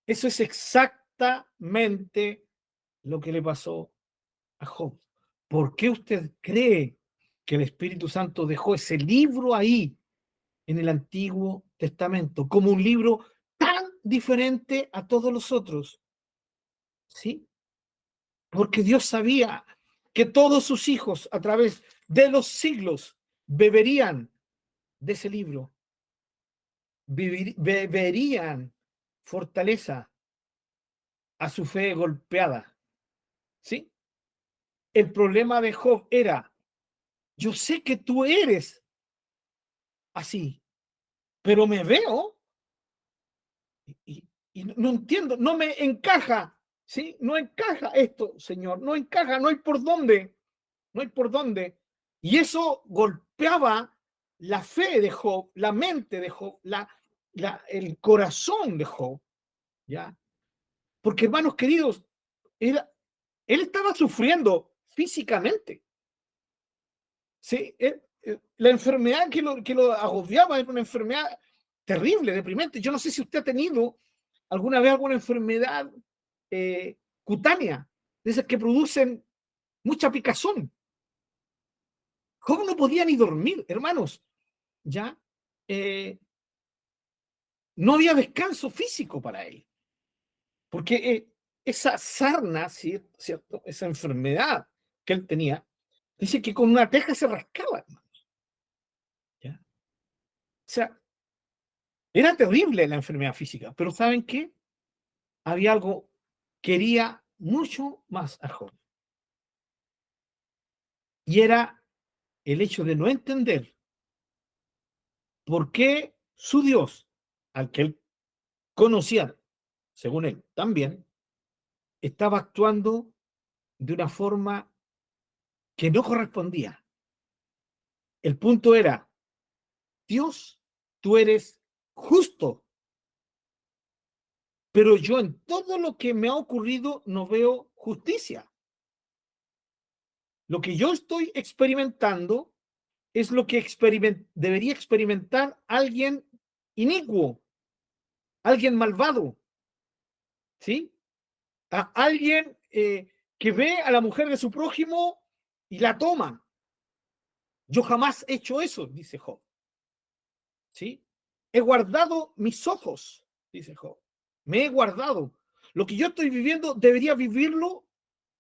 Eso es exactamente lo que le pasó a Job. ¿Por qué usted cree que el Espíritu Santo dejó ese libro ahí en el Antiguo Testamento como un libro tan diferente a todos los otros? ¿Sí? Porque Dios sabía que todos sus hijos a través de los siglos beberían de ese libro, beberían fortaleza a su fe golpeada. ¿Sí? El problema de Job era, yo sé que tú eres así, pero me veo y no entiendo, no me encaja, ¿sí? No encaja esto, Señor, no encaja, no hay por dónde, no hay por dónde. Y eso golpeaba la fe de Job, la mente de Job, el corazón de Job, ¿ya? Porque, hermanos queridos, era, él estaba sufriendo físicamente, ¿sí? La enfermedad que lo agobiaba era una enfermedad terrible, deprimente. Yo no sé si usted ha tenido alguna vez alguna enfermedad cutánea, de esas que producen mucha picazón. Job no podía ni dormir, hermanos, ¿ya? Eh, no había descanso físico para él, porque esa sarna, ¿cierto? Esa enfermedad que él tenía, dice que con una teja se rascaba, hermanos, ¿ya? O sea, era terrible la enfermedad física, pero ¿saben qué? Había algo, quería mucho más a Job, y era el hecho de no entender por qué su Dios, al que él conocía, según él, también, estaba actuando de una forma que no correspondía. El punto era, Dios, tú eres justo, pero yo en todo lo que me ha ocurrido no veo justicia. Lo que yo estoy experimentando es lo que debería experimentar alguien inicuo, alguien malvado, ¿sí? A alguien que ve a la mujer de su prójimo y la toma. Yo jamás he hecho eso, dice Job, ¿sí? He guardado mis ojos, dice Job. Me he guardado. Lo que yo estoy viviendo debería vivirlo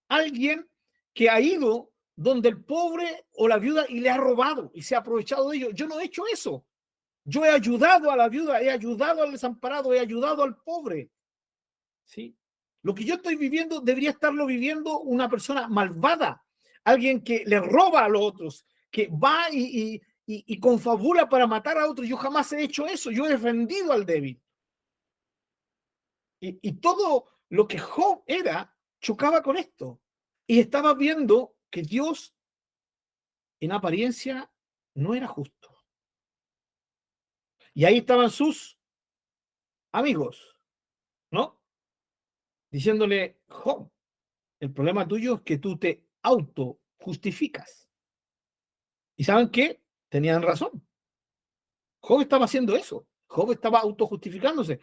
alguien que ha ido donde el pobre o la viuda y le ha robado y se ha aprovechado de ello. Yo no he hecho eso. Yo he ayudado a la viuda, he ayudado al desamparado, he ayudado al pobre. ¿Sí? Lo que yo estoy viviendo debería estarlo viviendo una persona malvada, alguien que le roba a los otros, que va y confabula para matar a otros. Yo jamás he hecho eso, yo he defendido al débil. Y todo lo que Job era chocaba con esto. Y estaba viendo que Dios en apariencia no era justo. Y ahí estaban sus amigos, ¿no? Diciéndole, Job, el problema tuyo es que tú te autojustificas. ¿Y saben qué? Tenían razón. Job estaba haciendo eso. Job estaba autojustificándose.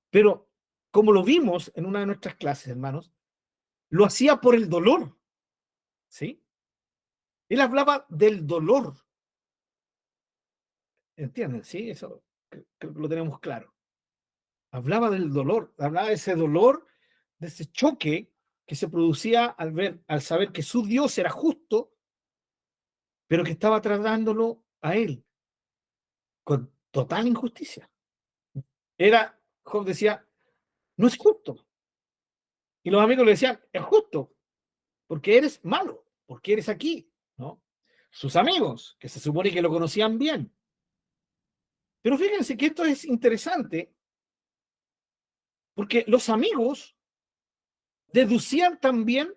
Pero como lo vimos en una de nuestras clases, hermanos, lo hacía por el dolor. ¿Sí? Él hablaba del dolor. ¿Entienden? Sí, eso creo que lo tenemos claro. Hablaba del dolor, hablaba de ese dolor, de ese choque que se producía al saber que su Dios era justo, pero que estaba tratándolo a él con total injusticia. Job decía, no es justo. Y los amigos le decían, es justo, porque eres malo, porque eres aquí, ¿no? Sus amigos, que se supone que lo conocían bien. Pero fíjense que esto es interesante, porque los amigos deducían también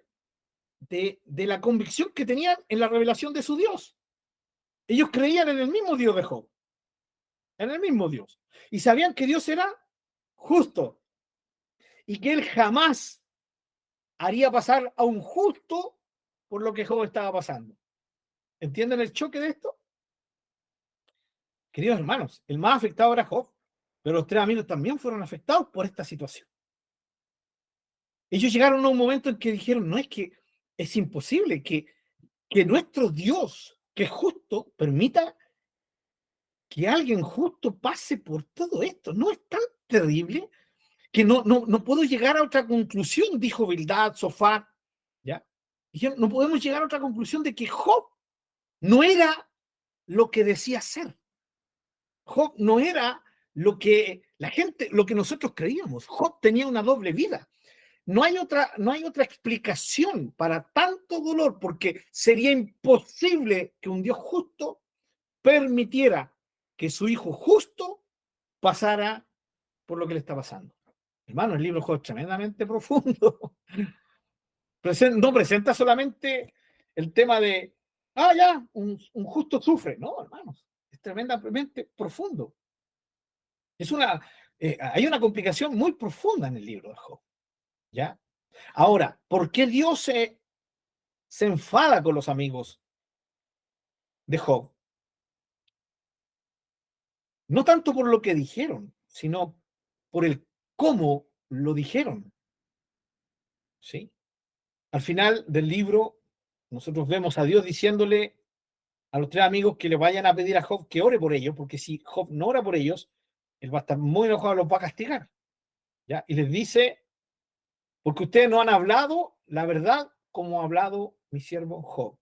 de la convicción que tenían en la revelación de su Dios. Ellos creían en el mismo Dios de Job, en el mismo Dios. Y sabían que Dios era justo y que él jamás haría pasar a un justo por lo que Job estaba pasando. ¿Entienden el choque de esto? Queridos hermanos, el más afectado era Job, pero los tres amigos también fueron afectados por esta situación. Ellos llegaron a un momento en que dijeron, no, es que es imposible que nuestro Dios, que es justo, permita que alguien justo pase por todo esto. ¿No es tan terrible que no puedo llegar a otra conclusión? Dijo Bildad, Sofá, ¿ya? Dijeron, no podemos llegar a otra conclusión de que Job no era lo que decía ser. Job no era lo que la gente, lo que nosotros creíamos. Job tenía una doble vida. No hay otra explicación para tanto dolor, porque sería imposible que un Dios justo permitiera que su hijo justo pasara por lo que le está pasando. Hermano, el libro de Job es tremendamente profundo. No presenta solamente el tema de, ya, un justo sufre. No, hermanos, es tremendamente profundo. Hay una complicación muy profunda en el libro de Job. ¿Ya? Ahora, ¿por qué Dios se enfada con los amigos de Job? No tanto por lo que dijeron, sino por el cómo lo dijeron. ¿Sí? Al final del libro, nosotros vemos a Dios diciéndole a los tres amigos que le vayan a pedir a Job que ore por ellos, porque si Job no ora por ellos, él va a estar muy enojado, los va a castigar. ¿Ya? Y les dice, porque ustedes no han hablado la verdad como ha hablado mi siervo Job.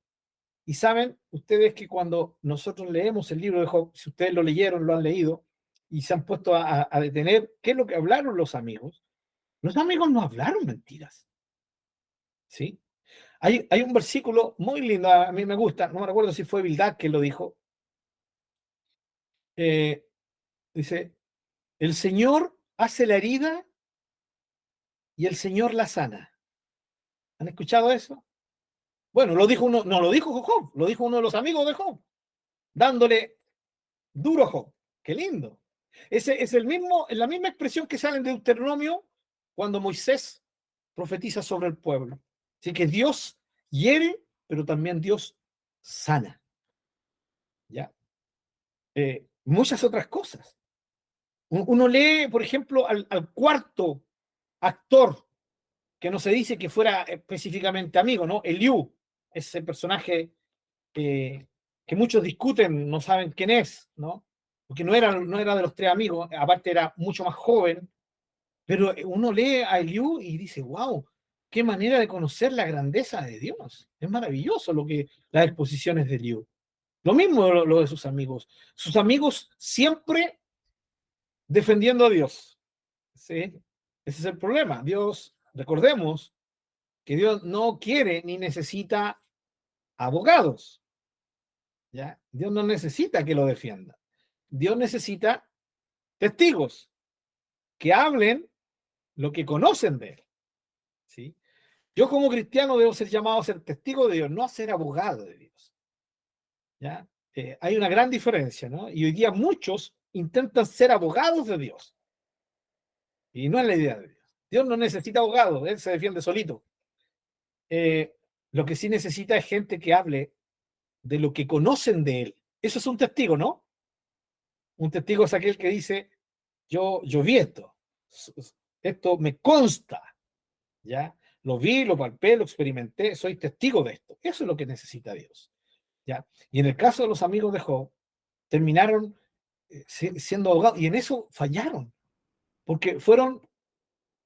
Y saben ustedes que cuando nosotros leemos el libro de Job, si ustedes lo leyeron, lo han leído, y se han puesto a detener qué es lo que hablaron los amigos no hablaron mentiras. ¿Sí? Hay un versículo muy lindo, a mí me gusta, no me recuerdo si fue Bildad que lo dijo. Dice, el Señor hace la herida y el Señor la sana. ¿Han escuchado eso? Bueno, lo dijo uno, no lo dijo Job, lo dijo uno de los amigos de Job, dándole duro a Job. Qué lindo. Ese es la misma expresión que sale en Deuteronomio cuando Moisés profetiza sobre el pueblo. Así que Dios hiere, pero también Dios sana. ¿Ya? Muchas otras cosas. Uno lee, por ejemplo, al cuarto actor, que no se dice que fuera específicamente amigo, ¿no? Eliú, ese personaje que muchos discuten, no saben quién es, ¿no? Porque no era de los tres amigos, aparte era mucho más joven, pero uno lee a Eliú y dice, wow, qué manera de conocer la grandeza de Dios. Es maravilloso las exposiciones de Eliú. Lo mismo lo de sus amigos. Sus amigos siempre defendiendo a Dios. ¿Sí? Ese es el problema. Dios, recordemos que Dios no quiere ni necesita abogados. ¿Ya? Dios no necesita que lo defienda. Dios necesita testigos que hablen lo que conocen de él. ¿Sí? Yo como cristiano debo ser llamado a ser testigo de Dios, no a ser abogado de Dios. ¿Ya? Hay una gran diferencia, ¿no? Y hoy día muchos intentan ser abogados de Dios. Y no es la idea de Dios. Dios no necesita abogados, Él se defiende solito. Lo que sí necesita es gente que hable de lo que conocen de Él. Eso es un testigo, ¿no? Un testigo es aquel que dice, yo vi esto me consta, ¿ya? Lo vi, lo palpé, lo experimenté, soy testigo de esto. Eso es lo que necesita Dios, ¿ya? Y en el caso de los amigos de Job, terminaron siendo abogados y en eso fallaron, porque fueron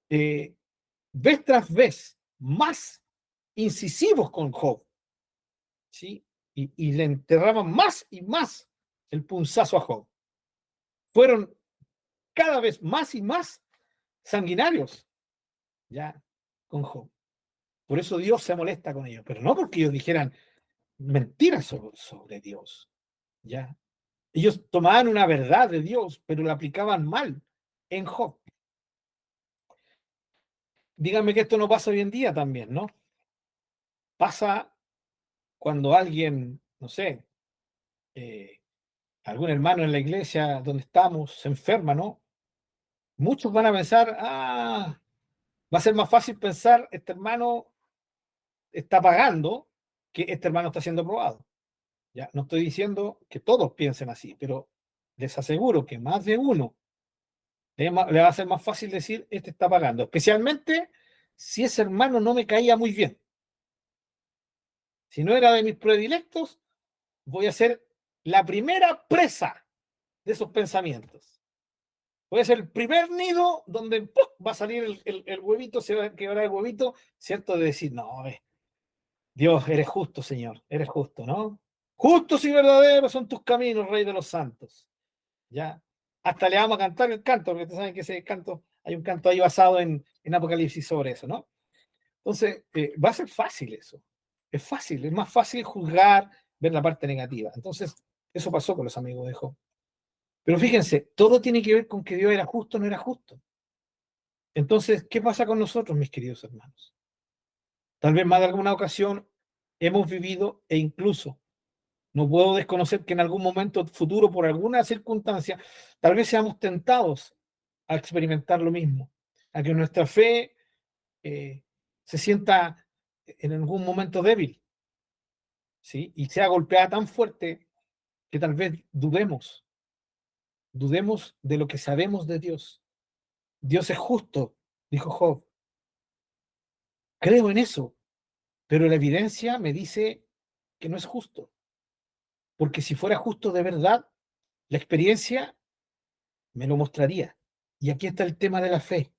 vez tras vez más incisivos con Job, ¿sí? Y le enterraban más y más el punzazo a Job. Fueron cada vez más y más sanguinarios, ya, con Job. Por eso Dios se molesta con ellos, pero no porque ellos dijeran mentiras sobre Dios, ya. Ellos tomaban una verdad de Dios, pero la aplicaban mal en Job. Díganme que esto no pasa hoy en día también, ¿no? Pasa cuando alguien, no sé, eh, algún hermano en la iglesia donde estamos se enferma, ¿no? Muchos van a pensar, va a ser más fácil pensar, este hermano está pagando, que este hermano está siendo probado. Ya, no estoy diciendo que todos piensen así, pero les aseguro que más de uno le va a ser más fácil decir, este está pagando, especialmente si ese hermano no me caía muy bien. Si no era de mis predilectos, voy a ser la primera presa de esos pensamientos. Voy a ser el primer nido donde ¡pum!, va a salir el huevito, se va a quebrar el huevito, ¿cierto? De decir, no, Dios, eres justo, Señor, eres justo, ¿no? Justos y verdaderos son tus caminos, Rey de los santos. Ya. Hasta le vamos a cantar el canto, porque ustedes saben que ese canto, hay un canto ahí basado en Apocalipsis sobre eso, ¿no? Entonces, va a ser fácil eso. Es fácil, es más fácil juzgar, ver la parte negativa. Entonces, eso pasó con los amigos de Job. Pero fíjense, todo tiene que ver con que Dios era justo o no era justo. Entonces, ¿qué pasa con nosotros, mis queridos hermanos? Tal vez más de alguna ocasión hemos vivido e incluso no puedo desconocer que en algún momento futuro, por alguna circunstancia, tal vez seamos tentados a experimentar lo mismo, a que nuestra fe se sienta en algún momento débil, ¿sí? Y sea golpeada tan fuerte que tal vez dudemos de lo que sabemos de Dios. Dios es justo, dijo Job. Creo en eso, pero la evidencia me dice que no es justo, porque si fuera justo de verdad, la experiencia me lo mostraría. Y aquí está el tema de la fe.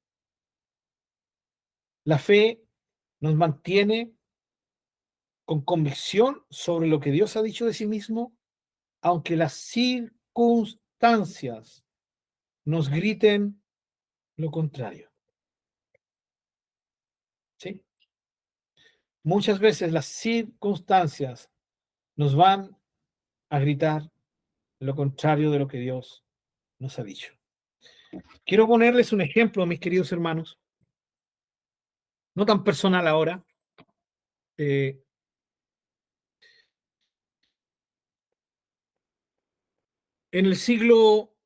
La fe nos mantiene con convicción sobre lo que Dios ha dicho de sí mismo, aunque las circunstancias nos griten lo contrario. ¿Sí? Muchas veces las circunstancias nos van a gritar lo contrario de lo que Dios nos ha dicho. Quiero ponerles un ejemplo, mis queridos hermanos, no tan personal ahora. Eh, en el siglo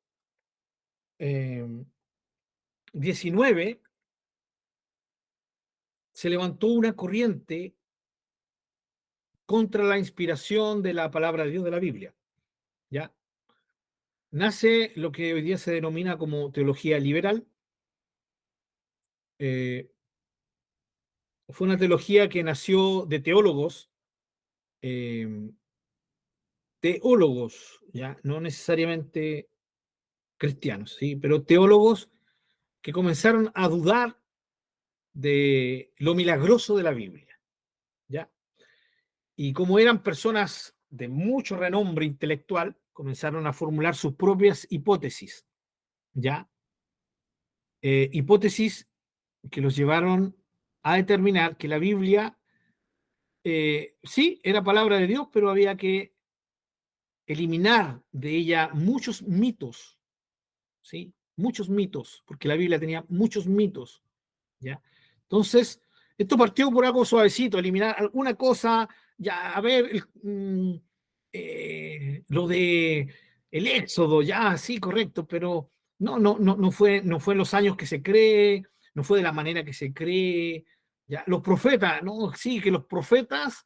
XIX se levantó una corriente contra la inspiración de la palabra de Dios de la Biblia. ¿Ya? Nace lo que hoy día se denomina como teología liberal. Eh, Fue una teología que nació de eh, teólogos, ¿ya? No necesariamente cristianos, ¿sí? Pero teólogos que comenzaron a dudar de lo milagroso de la Biblia, ¿ya? Y como eran personas de mucho renombre intelectual, comenzaron a formular sus propias hipótesis, ¿ya? Hipótesis que los llevaron a determinar que la Biblia sí era palabra de Dios, pero había que eliminar de ella muchos mitos, ¿sí? Muchos mitos, porque la Biblia tenía muchos mitos, ¿ya? Entonces, esto partió por algo suavecito, eliminar alguna cosa, ya, a ver, lo de el Éxodo, ya, sí, correcto, pero no fue en los años que se cree, no fue de la manera que se cree, ya, los profetas, no, sí, que los profetas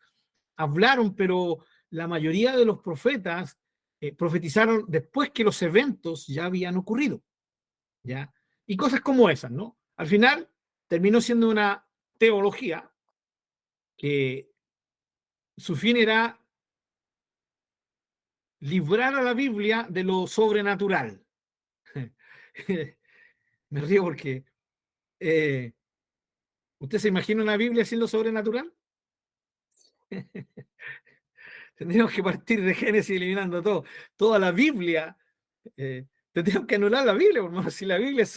hablaron, pero la mayoría de los profetas profetizaron después que los eventos ya habían ocurrido, ¿ya? Y cosas como esas, ¿no? Al final terminó siendo una teología que su fin era librar a la Biblia de lo sobrenatural. Me río porque ¿Usted se imagina una Biblia siendo sobrenatural? Tendríamos que partir de Génesis eliminando todo. Toda la Biblia, tendríamos que anular la Biblia, hermano. Si la Biblia es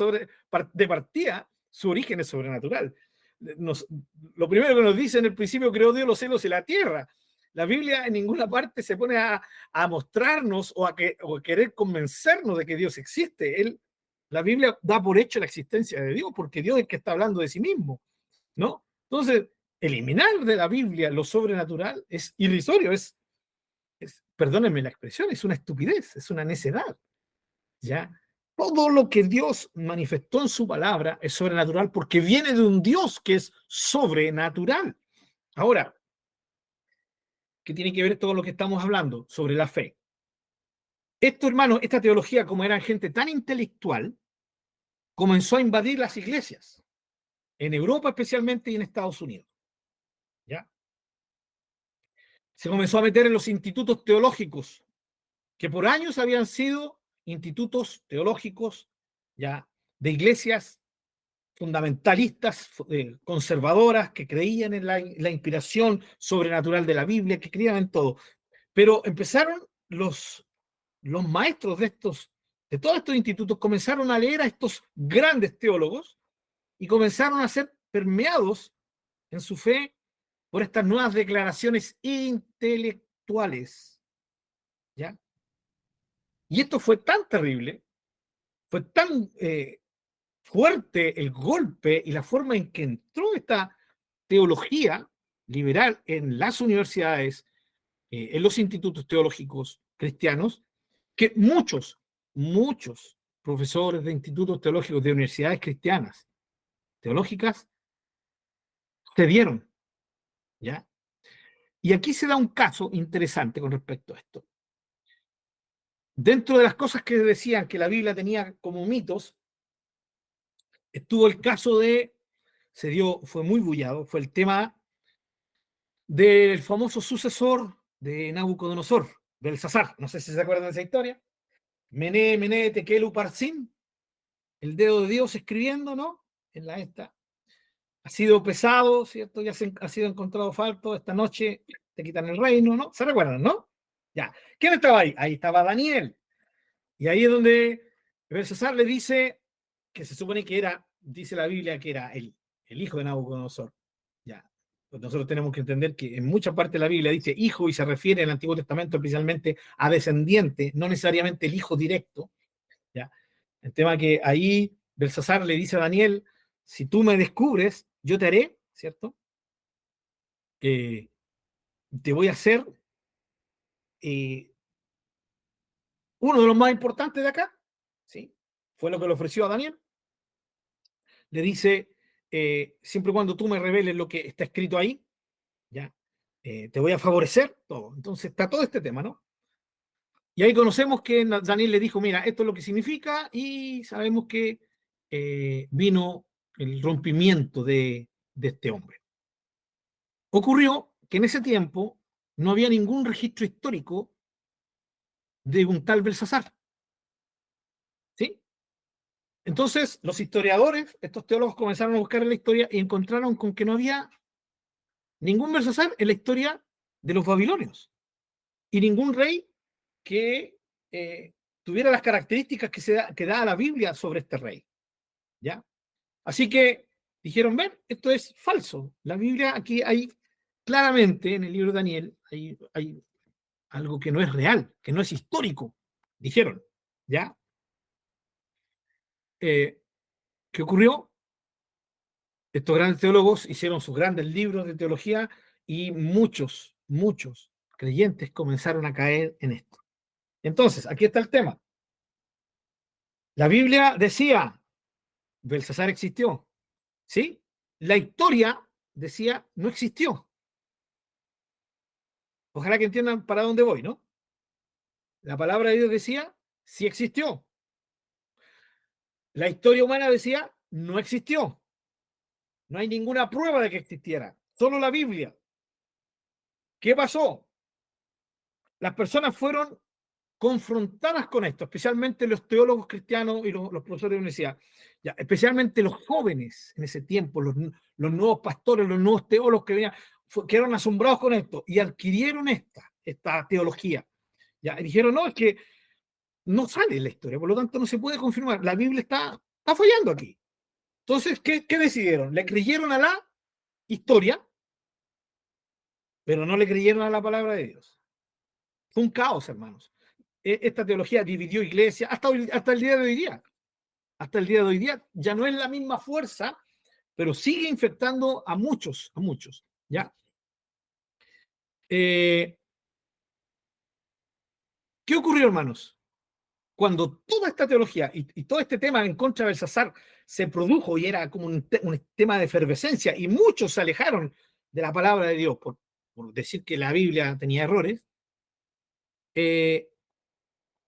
de partida, su origen es sobrenatural. Nos, lo primero que nos dice en el principio creó Dios los cielos y la tierra. La Biblia en ninguna parte se pone a mostrarnos o a querer convencernos de que Dios existe. La Biblia da por hecho la existencia de Dios, porque Dios es el que está hablando de sí mismo, ¿no? Entonces, eliminar de la Biblia lo sobrenatural es irrisorio, perdónenme la expresión, es una estupidez, es una necedad, ¿ya? Todo lo que Dios manifestó en su palabra es sobrenatural porque viene de un Dios que es sobrenatural. Ahora, ¿qué tiene que ver todo lo que estamos hablando sobre la fe? Esto, hermano, esta teología, como eran gente tan intelectual, comenzó a invadir las iglesias, en Europa especialmente y en Estados Unidos, ¿ya? Se comenzó a meter en los institutos teológicos, que por años habían sido institutos teológicos, ya, de iglesias fundamentalistas, conservadoras, que creían en la inspiración sobrenatural de la Biblia, que creían en todo. Pero empezaron los maestros de todos estos institutos, comenzaron a leer a estos grandes teólogos y comenzaron a ser permeados en su fe por estas nuevas declaraciones intelectuales, ¿ya? Y esto fue tan terrible, fue tan fuerte el golpe y la forma en que entró esta teología liberal en las universidades, en los institutos teológicos cristianos, que muchos profesores de institutos teológicos de universidades cristianas teológicas cedieron, ¿ya? Y aquí se da un caso interesante con respecto a esto. Dentro de las cosas que decían que la Biblia tenía como mitos, estuvo el caso fue muy bullado, fue el tema del famoso sucesor de Nabucodonosor, Belsasar. No sé si se acuerdan de esa historia. Mené, Mené, Tekel, Uparsin, el dedo de Dios escribiendo, ¿no? En la esta. Ha sido pesado, ¿cierto? Ha sido encontrado falto. Esta noche te quitan el reino, ¿no? ¿Se recuerdan, no? Ya. ¿Quién estaba ahí? Ahí estaba Daniel. Y ahí es donde Belsasar le dice, que se supone que era, dice la Biblia, que era el hijo de Nabucodonosor. Ya. Pues nosotros tenemos que entender que en mucha parte de la Biblia dice hijo y se refiere en el Antiguo Testamento especialmente a descendiente, no necesariamente el hijo directo. ¿Ya? El tema que ahí Belsasar le dice a Daniel, si tú me descubres, yo te haré, ¿cierto? Te voy a hacer eh, uno de los más importantes de acá, ¿sí? Fue lo que le ofreció a Daniel. Le dice, siempre y cuando tú me reveles lo que está escrito ahí, ¿ya? Te voy a favorecer todo. Entonces está todo este tema, ¿no? Y ahí conocemos que Daniel le dijo, mira, esto es lo que significa y sabemos que vino el rompimiento de este hombre. Ocurrió que en ese tiempo no había ningún registro histórico de un tal Belsasar, ¿sí? Entonces los historiadores, estos teólogos comenzaron a buscar en la historia y encontraron con que no había ningún Belsasar en la historia de los babilonios y ningún rey que tuviera las características que da la Biblia sobre este rey, ¿ya? Así que dijeron, ven, esto es falso. La Biblia, aquí hay claramente en el libro de Daniel, hay algo que no es real, que no es histórico, dijeron, ¿ya? ¿Qué ocurrió? Estos grandes teólogos hicieron sus grandes libros de teología y muchos creyentes comenzaron a caer en esto. Entonces, aquí está el tema. La Biblia decía, Belsasar existió, ¿sí? La historia decía, no existió. Ojalá que entiendan para dónde voy, ¿no? La palabra de Dios decía, sí existió. La historia humana decía, no existió. No hay ninguna prueba de que existiera. Solo la Biblia. ¿Qué pasó? Las personas fueron confrontadas con esto, especialmente los teólogos cristianos y los profesores de universidad, ya, especialmente los jóvenes en ese tiempo, los nuevos pastores, los nuevos teólogos que venían, quedaron asombrados con esto y adquirieron esta teología. Ya, y dijeron, no, es que no sale en la historia, por lo tanto no se puede confirmar, la Biblia está fallando aquí. Entonces, ¿qué decidieron? Le creyeron a la historia, pero no le creyeron a la palabra de Dios. Fue un caos, hermanos. Esta teología dividió iglesia hasta el día de hoy día. Hasta el día de hoy día ya no es la misma fuerza, pero sigue infectando a muchos, ¿ya? ¿Qué ocurrió, hermanos? Cuando toda esta teología y todo este tema en contra de Belsasar se produjo y era como un tema de efervescencia y muchos se alejaron de la palabra de Dios por decir que la Biblia tenía errores,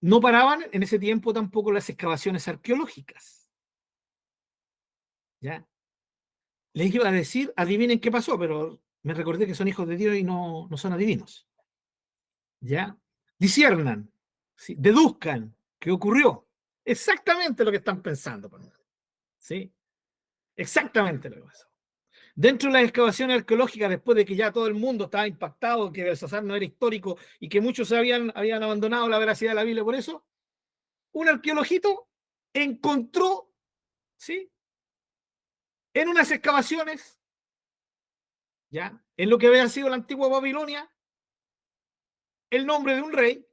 no paraban en ese tiempo tampoco las excavaciones arqueológicas. ¿Ya? Les iba a decir, adivinen qué pasó, pero me recordé que son hijos de Dios y no son adivinos. ¿Ya? Disciernan, ¿sí? Deduzcan qué ocurrió. Exactamente lo que están pensando. ¿Sí? Exactamente lo que pasó. Dentro de las excavaciones arqueológicas, después de que ya todo el mundo estaba impactado, que Belsasar no era histórico y que muchos habían abandonado la veracidad de la Biblia por eso, un arqueologito encontró, ¿sí?, en unas excavaciones, ya, en lo que había sido la antigua Babilonia, el nombre de un rey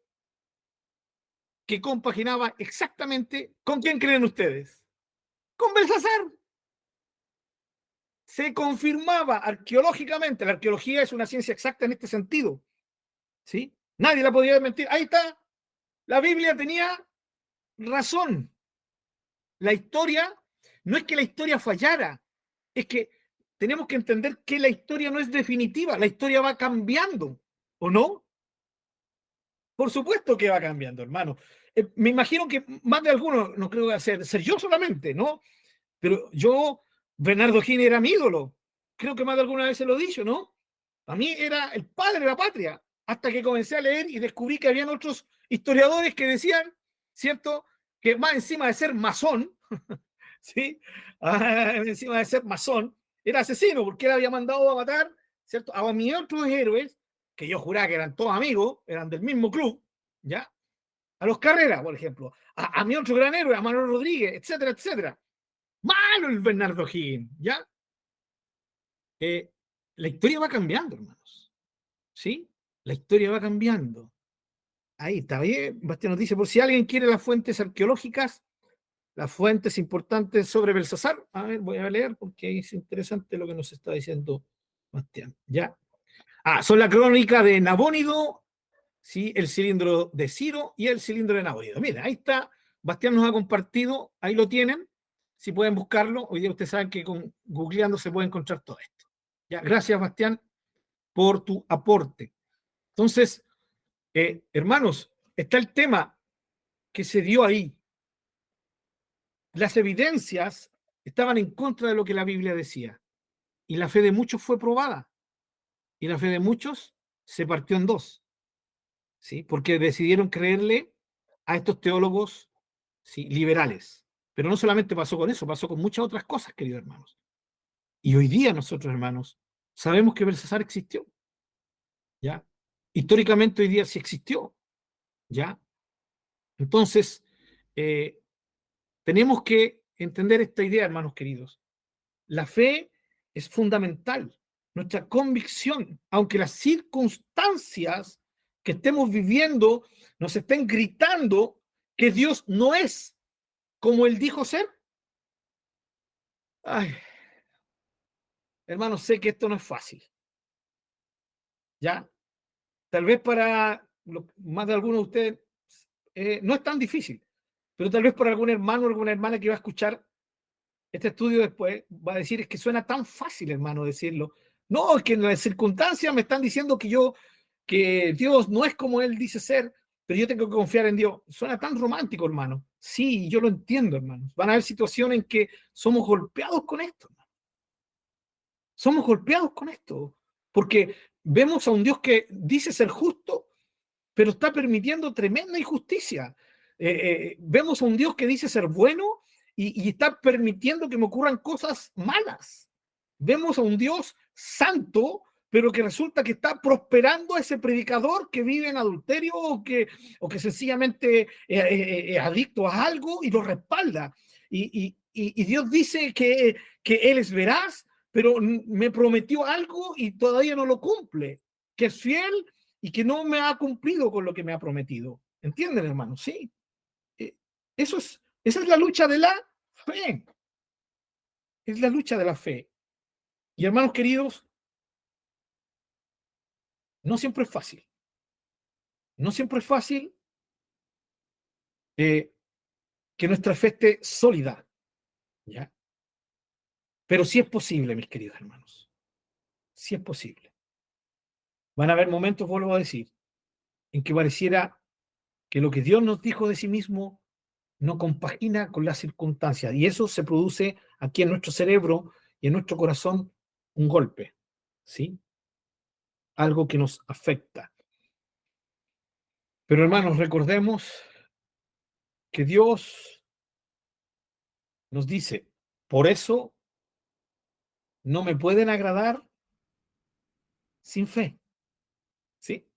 que compaginaba exactamente con quién creen ustedes, con Belsasar. Se confirmaba arqueológicamente, la arqueología es una ciencia exacta en este sentido, ¿sí? Nadie la podía desmentir. Ahí está, la Biblia tenía razón. La historia, no es que la historia fallara, es que tenemos que entender que la historia no es definitiva, la historia va cambiando, ¿o no? Por supuesto que va cambiando, hermano. Me imagino que más de algunos, no creo que ser yo solamente, ¿no? Pero yo, Bernardo Gini era mi ídolo. Creo que más de alguna vez se lo he dicho, ¿no? A mí era el padre de la patria, hasta que comencé a leer y descubrí que habían otros historiadores que decían, ¿cierto?, que más encima de ser masón, ¿sí? Encima de ser masón, era asesino, porque él había mandado a matar, ¿cierto?, a mis otros héroes, que yo juraba que eran todos amigos, eran del mismo club, ¿ya? A los Carreras, por ejemplo, a mi otro gran héroe, a Manuel Rodríguez, etcétera, etcétera. Malo el Bernardo Higgins, ¿ya? La historia va cambiando, hermanos, ¿sí? La historia va cambiando. Ahí está bien, Bastián nos dice, por si alguien quiere las fuentes arqueológicas, las fuentes importantes sobre Belsasar, a ver, voy a leer porque es interesante lo que nos está diciendo Bastián, ¿ya? Son la crónica de Nabónido, ¿sí?, el cilindro de Ciro y el cilindro de Nabónido. Mira, ahí está, Bastián nos ha compartido, ahí lo tienen, si pueden buscarlo, hoy día ustedes saben que con googleando se puede encontrar todo esto. Ya, gracias, Bastián, por tu aporte. Entonces, hermanos, está el tema que se dio ahí. Las evidencias estaban en contra de lo que la Biblia decía. Y la fe de muchos fue probada. Y la fe de muchos se partió en dos. ¿Sí? Porque decidieron creerle a estos teólogos, ¿sí?, liberales. Pero no solamente pasó con eso, pasó con muchas otras cosas, queridos hermanos. Y hoy día nosotros, hermanos, sabemos que Belsasar existió. ¿Ya? Históricamente hoy día sí existió. ¿Ya? Entonces, tenemos que entender esta idea, hermanos queridos. La fe es fundamental, nuestra convicción, aunque las circunstancias que estemos viviendo nos estén gritando que Dios no es como Él dijo ser. Ay, hermanos, sé que esto no es fácil, ¿ya? Tal vez para más de algunos de ustedes no es tan difícil, pero tal vez para algún hermano o alguna hermana que va a escuchar este estudio después va a decir, es que suena tan fácil, hermano, decirlo. No, es que en las circunstancias me están diciendo que Dios no es como Él dice ser, pero yo tengo que confiar en Dios. Suena tan romántico, hermano. Sí, yo lo entiendo, hermanos. Van a haber situaciones en que somos golpeados con esto, hermano. Somos golpeados con esto, porque vemos a un Dios que dice ser justo, pero está permitiendo tremenda injusticia. Vemos a un Dios que dice ser bueno y está permitiendo que me ocurran cosas malas. Vemos a un Dios santo, pero que resulta que está prosperando a ese predicador que vive en adulterio o que sencillamente es adicto a algo y lo respalda. Y Dios dice que Él es veraz, pero me prometió algo y todavía no lo cumple, que es fiel y que no me ha cumplido con lo que me ha prometido. ¿Entienden, hermanos? Sí. Esa es la lucha de la fe. Es la lucha de la fe. Y hermanos queridos, no siempre es fácil. No siempre es fácil eh, que nuestra fe esté sólida, ¿ya? Pero sí es posible, mis queridos hermanos. Sí es posible. Van a haber momentos, vuelvo a decir, en que pareciera que lo que Dios nos dijo de sí mismo no compagina con las circunstancias. Y eso se produce aquí en nuestro cerebro y en nuestro corazón un golpe, ¿sí? Algo que nos afecta. Pero hermanos, recordemos que Dios nos dice, por eso no me pueden agradar sin fe, ¿sí?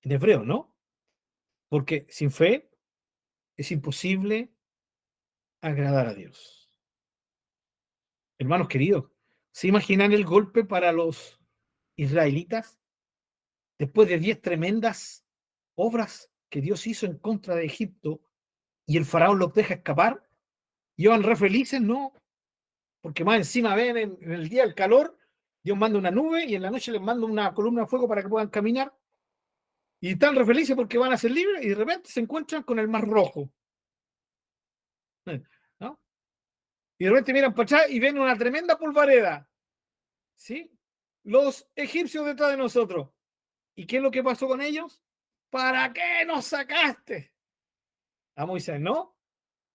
En hebreo, ¿no? Porque sin fe es imposible agradar a Dios. Hermanos queridos, ¿se imaginan el golpe para los israelitas después de 10 tremendas obras que Dios hizo en contra de Egipto y el faraón los deja escapar? ¿Iban re felices? No, porque más encima ven en el día el calor, Dios manda una nube y en la noche les manda una columna de fuego para que puedan caminar y están re felices porque van a ser libres y de repente se encuentran con el mar rojo, ¿no? Y de repente miran para atrás y ven una tremenda polvareda, ¿sí? Los egipcios detrás de nosotros. ¿Y qué es lo que pasó con ellos? ¿Para qué nos sacaste? A Moisés, ¿no?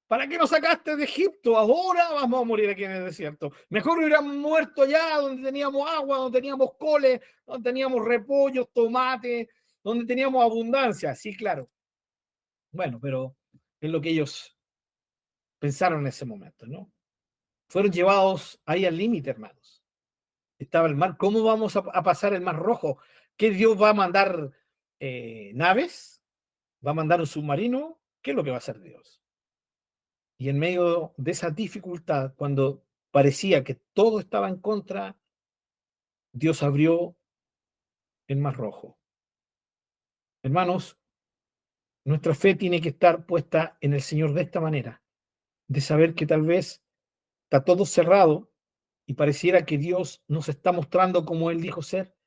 ¿Para qué nos sacaste de Egipto? Ahora vamos a morir aquí en el desierto. Mejor hubiéramos muerto allá donde teníamos agua, donde teníamos coles, donde teníamos repollos, tomates, donde teníamos abundancia. Sí, claro. Bueno, pero es lo que ellos pensaron en ese momento, ¿no? Fueron llevados ahí al límite, hermanos. Estaba el mar. ¿Cómo vamos a pasar el mar rojo? ¿Qué Dios va a mandar naves? ¿Va a mandar un submarino? ¿Qué es lo que va a hacer Dios? Y en medio de esa dificultad, cuando parecía que todo estaba en contra, Dios abrió el mar rojo. Hermanos, nuestra fe tiene que estar puesta en el Señor de esta manera, de saber que tal vez está todo cerrado y pareciera que Dios nos está mostrando como Él dijo ser,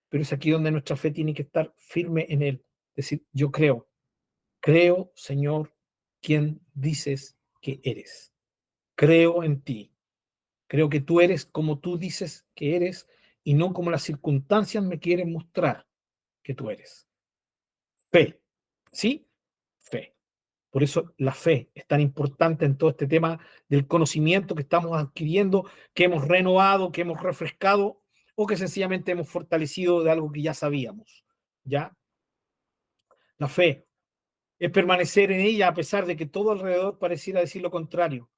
pero es aquí donde nuestra fe tiene que estar firme en Él. Es decir, yo creo, Señor, quien dices que eres. Creo en ti. Creo que tú eres como tú dices que eres y no como las circunstancias me quieren mostrar que tú eres. Fe, ¿sí? Fe. Por eso la fe es tan importante en todo este tema del conocimiento que estamos adquiriendo, que hemos renovado, que hemos refrescado o que sencillamente hemos fortalecido de algo que ya sabíamos. ¿Ya? La fe es permanecer en ella a pesar de que todo alrededor pareciera decir lo contrario.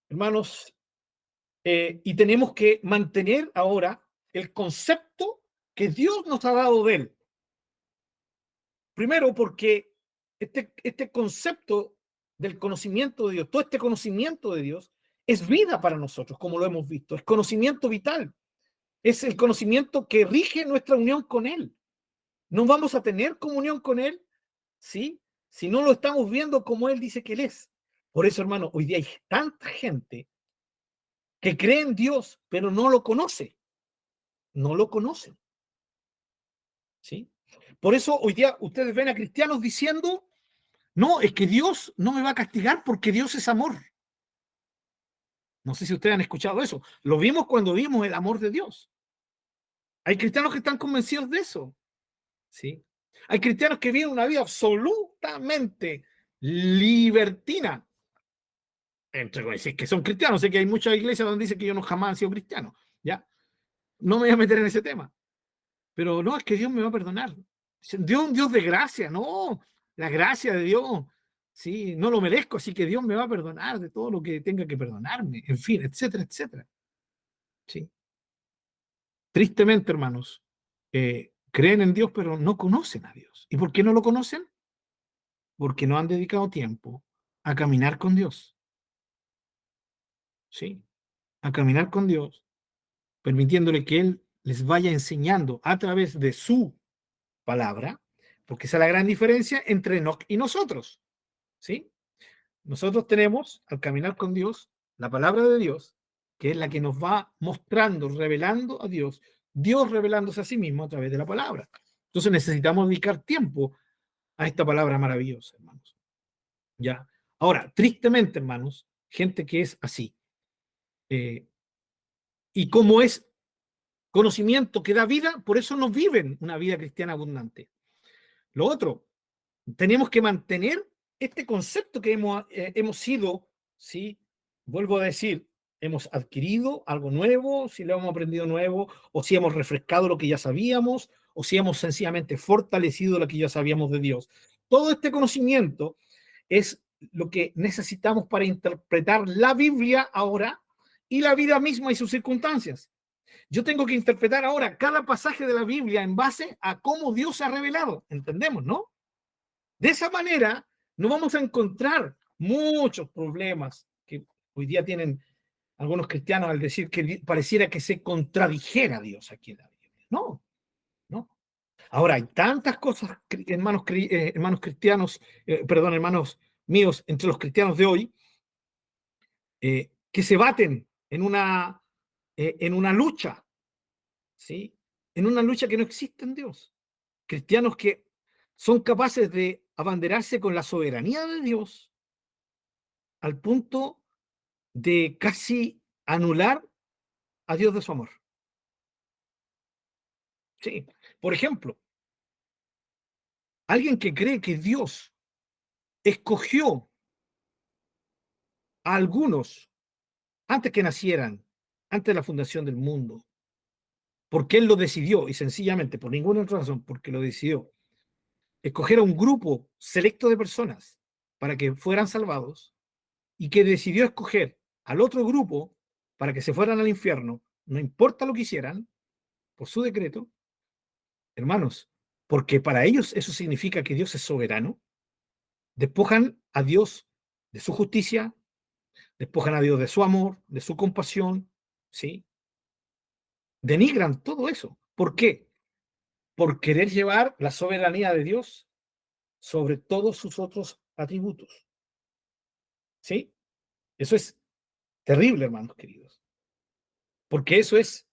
Hermanos, y tenemos que mantener ahora el concepto que Dios nos ha dado de él. Primero, porque este concepto del conocimiento de Dios, todo este conocimiento de Dios, es vida para nosotros, como lo hemos visto, es conocimiento vital, es el conocimiento que rige nuestra unión con Él. No vamos a tener comunión con Él, ¿sí? Si no lo estamos viendo como Él dice que Él es. Por eso, hermano, hoy día hay tanta gente que cree en Dios, pero no lo conoce, no lo conocen, ¿sí? Por eso hoy día ustedes ven a cristianos diciendo, no, es que Dios no me va a castigar porque Dios es amor. No sé si ustedes han escuchado eso. Lo vimos cuando vimos el amor de Dios. Hay cristianos que están convencidos de eso, ¿sí? Hay cristianos que viven una vida absolutamente libertina. Entre decir que son cristianos, sé que hay muchas iglesias donde dicen que yo no jamás he sido cristiano, ¿ya? No me voy a meter en ese tema. Pero no, es que Dios me va a perdonar. Dios es un Dios de gracia, no, la gracia de Dios, sí, no lo merezco, así que Dios me va a perdonar de todo lo que tenga que perdonarme, en fin, etcétera, etcétera. Sí. Tristemente, hermanos, creen en Dios, pero no conocen a Dios. ¿Y por qué no lo conocen? Porque no han dedicado tiempo a caminar con Dios, ¿sí? A caminar con Dios, permitiéndole que Él les vaya enseñando a través de su palabra, porque esa es la gran diferencia entre Enoch y nosotros, ¿sí? Nosotros tenemos, al caminar con Dios, la palabra de Dios, que es la que nos va mostrando, revelando a Dios, Dios revelándose a sí mismo a través de la palabra. Entonces necesitamos dedicar tiempo a esta palabra maravillosa, hermanos. ¿Ya? Ahora, tristemente, hermanos, gente que es así, eh, y como es conocimiento que da vida, por eso no viven una vida cristiana abundante. Lo otro, tenemos que mantener este concepto que hemos sido, ¿sí? Vuelvo a decir, hemos adquirido algo nuevo, si lo hemos aprendido nuevo, o si hemos refrescado lo que ya sabíamos, o si hemos sencillamente fortalecido lo que ya sabíamos de Dios. Todo este conocimiento es lo que necesitamos para interpretar la Biblia ahora y la vida misma y sus circunstancias. Yo tengo que interpretar ahora cada pasaje de la Biblia en base a cómo Dios se ha revelado. ¿Entendemos, no? De esa manera, no vamos a encontrar muchos problemas que hoy día tienen algunos cristianos al decir que pareciera que se contradijera Dios aquí en la Biblia. No, no. Ahora, hay tantas cosas, hermanos cristianos, perdón, hermanos míos, entre los cristianos de hoy, que se baten en una lucha, ¿sí? En una lucha que no existe en Dios. Cristianos que son capaces de abanderarse con la soberanía de Dios al punto de casi anular a Dios de su amor. Sí. Por ejemplo, alguien que cree que Dios escogió a algunos antes que nacieran, antes de la fundación del mundo, porque Él lo decidió y sencillamente por ninguna otra razón, porque lo decidió, escoger a un grupo selecto de personas para que fueran salvados y que decidió escoger al otro grupo para que se fueran al infierno, no importa lo que hicieran, por su decreto, hermanos, porque para ellos eso significa que Dios es soberano, despojan a Dios de su justicia, despojan a Dios de su amor, de su compasión, ¿sí? Denigran todo eso. ¿Por qué? Por querer llevar la soberanía de Dios sobre todos sus otros atributos, ¿sí? Eso es terrible, hermanos queridos, porque eso es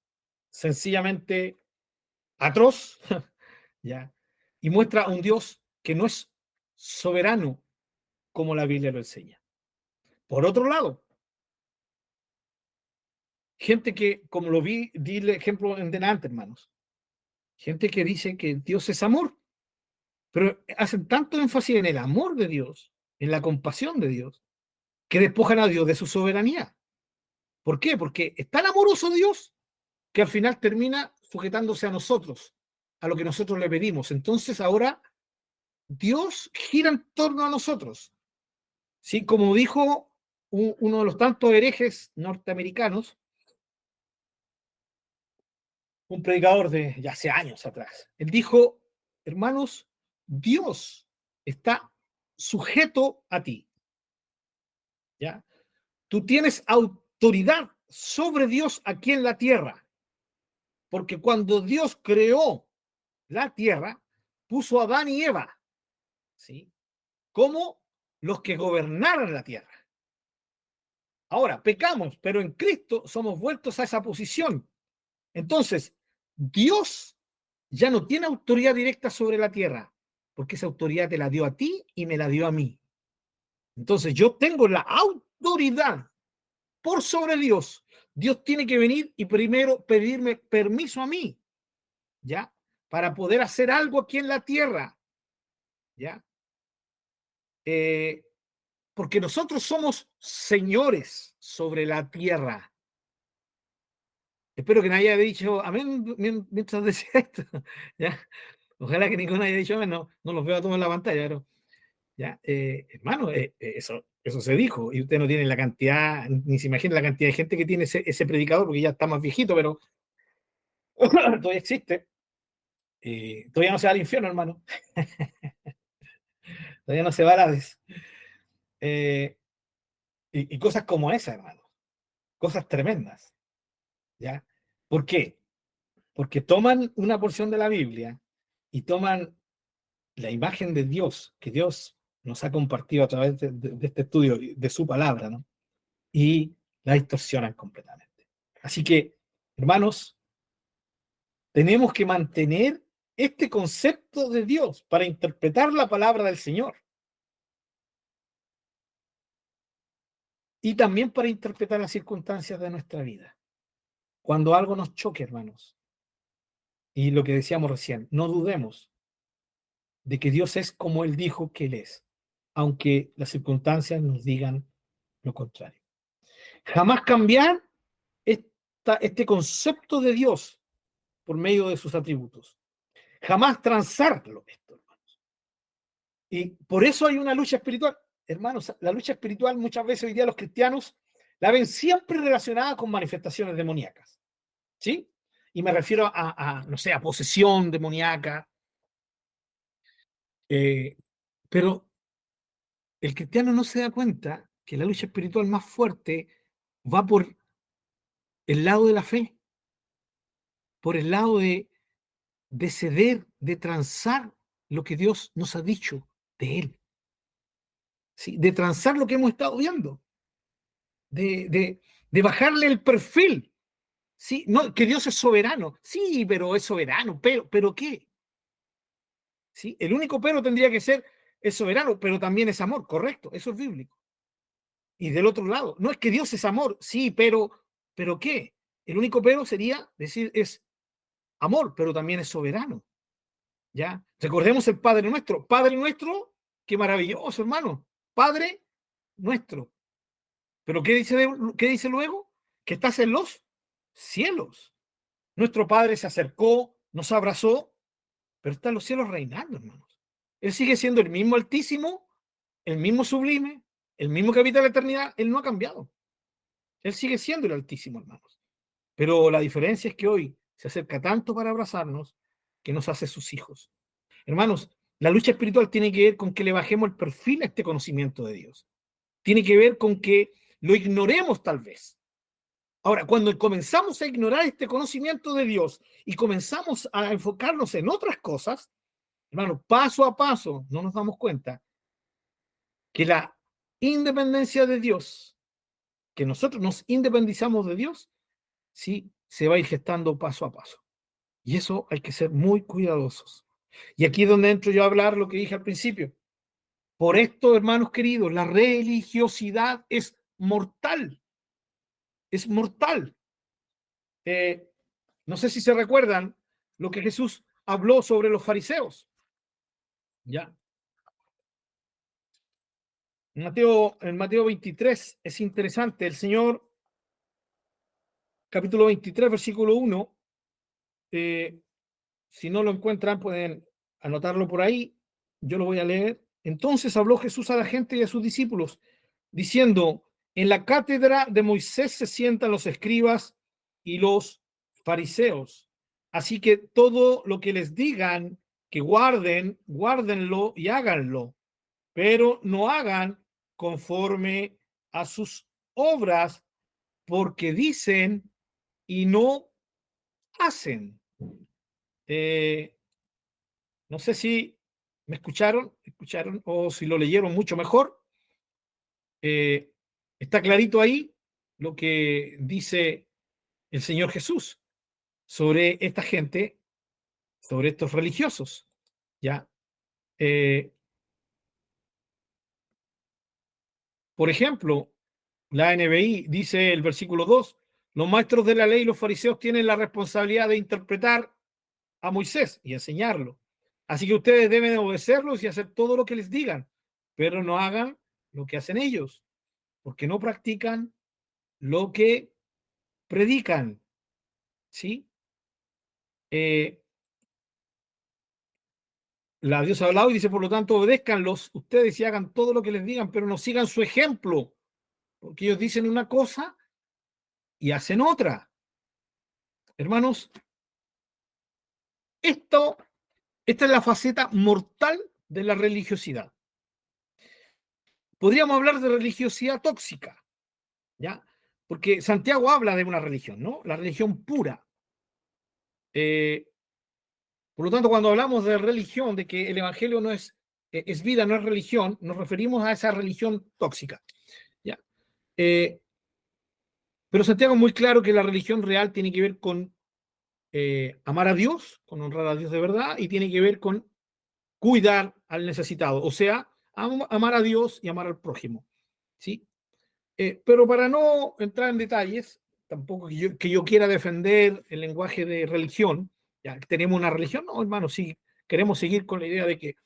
sencillamente atroz, ¿ya? Y muestra a un Dios que no es soberano como la Biblia lo enseña. Por otro lado, gente que, como lo di el ejemplo en delante, hermanos, gente que dice que Dios es amor, pero hacen tanto énfasis en el amor de Dios, en la compasión de Dios, que despojan a Dios de su soberanía. ¿Por qué? Porque es tan amoroso Dios que al final termina sujetándose a nosotros, a lo que nosotros le pedimos. Entonces ahora Dios gira en torno a nosotros. ¿Sí? Como dijo uno de los tantos herejes norteamericanos, un predicador de ya hace años atrás. Él dijo, hermanos, Dios está sujeto a ti, ¿ya? Tú tienes autoridad sobre Dios aquí en la tierra, porque cuando Dios creó la tierra, puso a Adán y Eva, ¿sí? Como los que gobernaran la tierra. Ahora, pecamos, pero en Cristo somos vueltos a esa posición. Entonces, Dios ya no tiene autoridad directa sobre la tierra, porque esa autoridad te la dio a ti y me la dio a mí. Entonces, yo tengo la autoridad por sobre Dios. Dios tiene que venir y primero pedirme permiso a mí, ¿ya? Para poder hacer algo aquí en la tierra, ¿ya? Eh, porque nosotros somos señores sobre la tierra. Espero que nadie haya dicho amén mientras decía esto, ¿ya? Ojalá que ninguno haya dicho, no, no los veo a todos en la pantalla, pero ya, hermano, eso se dijo, y usted no tiene la cantidad, ni se imagina la cantidad de gente que tiene ese predicador, porque ya está más viejito, pero todavía existe. Todavía no se va al infierno, hermano. Todavía no se va a Hades. Eh, y cosas como esa, hermano. Cosas tremendas. ¿Ya? ¿Por qué? Porque toman una porción de la Biblia y toman la imagen de Dios, que Dios nos ha compartido a través de este estudio, de su palabra, ¿no? Y la distorsionan completamente. Así que, hermanos, tenemos que mantener este concepto de Dios para interpretar la palabra del Señor y también para interpretar las circunstancias de nuestra vida. Cuando algo nos choque, hermanos, y lo que decíamos recién, no dudemos de que Dios es como Él dijo que Él es, aunque las circunstancias nos digan lo contrario. Jamás cambiar este concepto de Dios por medio de sus atributos. Jamás transarlo esto, hermanos. Y por eso hay una lucha espiritual. Hermanos, la lucha espiritual muchas veces hoy día los cristianos la ven siempre relacionada con manifestaciones demoníacas. ¿Sí? Y me refiero no sé, a posesión demoníaca. Pero el cristiano no se da cuenta que la lucha espiritual más fuerte va por el lado de la fe, por el lado de ceder, de transar lo que Dios nos ha dicho de Él, ¿sí? De transar lo que hemos estado viendo, de, de, de bajarle el perfil. Sí, no, que Dios es soberano. Sí, pero es soberano. Pero ¿qué? ¿Sí? El único pero tendría que ser, es soberano, pero también es amor, correcto, eso es bíblico. Y del otro lado, no es que Dios es amor, sí, pero ¿qué? El único pero sería decir es amor, pero también es soberano. ¿Ya? Recordemos el Padre Nuestro. Padre Nuestro, qué maravilloso, hermano. Padre Nuestro. Pero qué dice luego? Que estás en los cielos. Nuestro Padre se acercó, nos abrazó, pero está en los cielos reinando, hermanos. Él sigue siendo el mismo Altísimo, el mismo Sublime, el mismo que habita la eternidad. Él no ha cambiado. Él sigue siendo el Altísimo, hermanos. Pero la diferencia es que hoy se acerca tanto para abrazarnos que nos hace sus hijos. Hermanos, la lucha espiritual tiene que ver con que le bajemos el perfil a este conocimiento de Dios. Tiene que ver con que lo ignoremos tal vez. Ahora, cuando comenzamos a ignorar este conocimiento de Dios y comenzamos a enfocarnos en otras cosas, hermano, paso a paso no nos damos cuenta que la independencia de Dios, que nosotros nos independizamos de Dios, sí, se va a ir gestando paso a paso. Y eso hay que ser muy cuidadosos. Y aquí es donde entro yo a hablar lo que dije al principio. Por esto, hermanos queridos, la religiosidad es mortal. Es mortal. Eh, no sé si se recuerdan lo que Jesús habló sobre los fariseos. Ya. En Mateo 23 es interesante. El Señor, capítulo 23, versículo 1, eh, si no lo encuentran, pueden anotarlo por ahí. Yo lo voy a leer. Entonces habló Jesús a la gente y a sus discípulos, diciendo, en la cátedra de Moisés se sientan los escribas y los fariseos. Así que todo lo que les digan que guarden, guárdenlo y háganlo, pero no hagan conforme a sus obras, porque dicen y no hacen. Eh, no sé si me escucharon o si lo leyeron mucho mejor. Eh, Está clarito ahí lo que dice el Señor Jesús sobre esta gente, sobre estos religiosos. ¿Ya? Eh, por ejemplo, la NBI dice el versículo 2: los maestros de la ley y los fariseos tienen la responsabilidad de interpretar a Moisés y enseñarlo. Así que ustedes deben obedecerlos y hacer todo lo que les digan, pero no hagan lo que hacen ellos, porque no practican lo que predican. ¿Sí? Eh, La Dios ha hablado y dice, por lo tanto, obedézcanlos ustedes y hagan todo lo que les digan, pero no sigan su ejemplo, porque ellos dicen una cosa y hacen otra. Hermanos, esto, esta es la faceta mortal de la religiosidad. Podríamos hablar de religiosidad tóxica, ¿ya? Porque Santiago habla de una religión, ¿no? La religión pura. Eh, por lo tanto, cuando hablamos de religión, de que el evangelio no es vida, no es religión, nos referimos a esa religión tóxica, ¿ya? Pero Santiago es muy claro que la religión real tiene que ver con amar a Dios, con honrar a Dios de verdad, y tiene que ver con cuidar al necesitado, o sea, amar a Dios y amar al prójimo, ¿sí? Pero para no entrar en detalles, tampoco que yo quiera defender el lenguaje de religión, ya tenemos una religión, no, hermano, si queremos seguir con la idea de que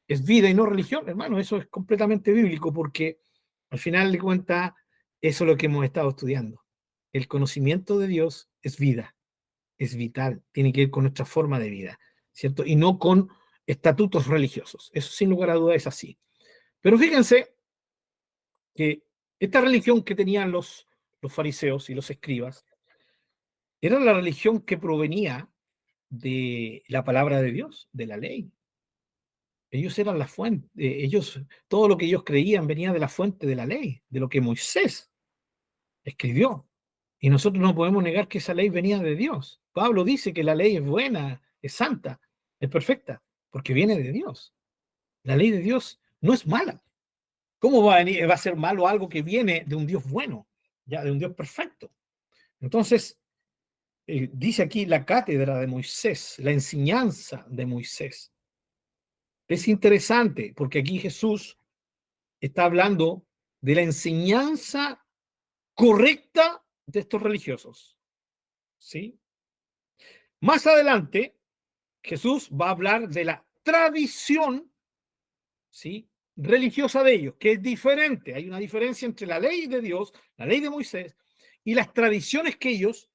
es vida y no religión, hermano, eso es completamente bíblico, porque al final de cuentas, eso es lo que hemos estado estudiando. El conocimiento de Dios es vida, es vital, tiene que ver con nuestra forma de vida, ¿cierto? Y no con estatutos religiosos. Eso sin lugar a dudas es así. Pero fíjense que esta religión que tenían los fariseos y los escribas era la religión que provenía de la palabra de Dios, de la ley. Ellos eran la fuente, todo lo que ellos creían venía de la fuente de la ley, de lo que Moisés escribió. Y nosotros no podemos negar que esa ley venía de Dios. Pablo dice que la ley es buena, es santa, es perfecta, porque viene de Dios. La ley de Dios no es mala. ¿Cómo va a ser malo algo que viene de un Dios bueno, ya de un Dios perfecto? Entonces, dice aquí la cátedra de Moisés, la enseñanza de Moisés. Es interesante porque aquí Jesús está hablando de la enseñanza correcta de estos religiosos, ¿sí? Más adelante, Jesús va a hablar de la tradición, ¿sí?, religiosa de ellos, que es diferente. Hay una diferencia entre la ley de Dios, la ley de Moisés, y las tradiciones que ellos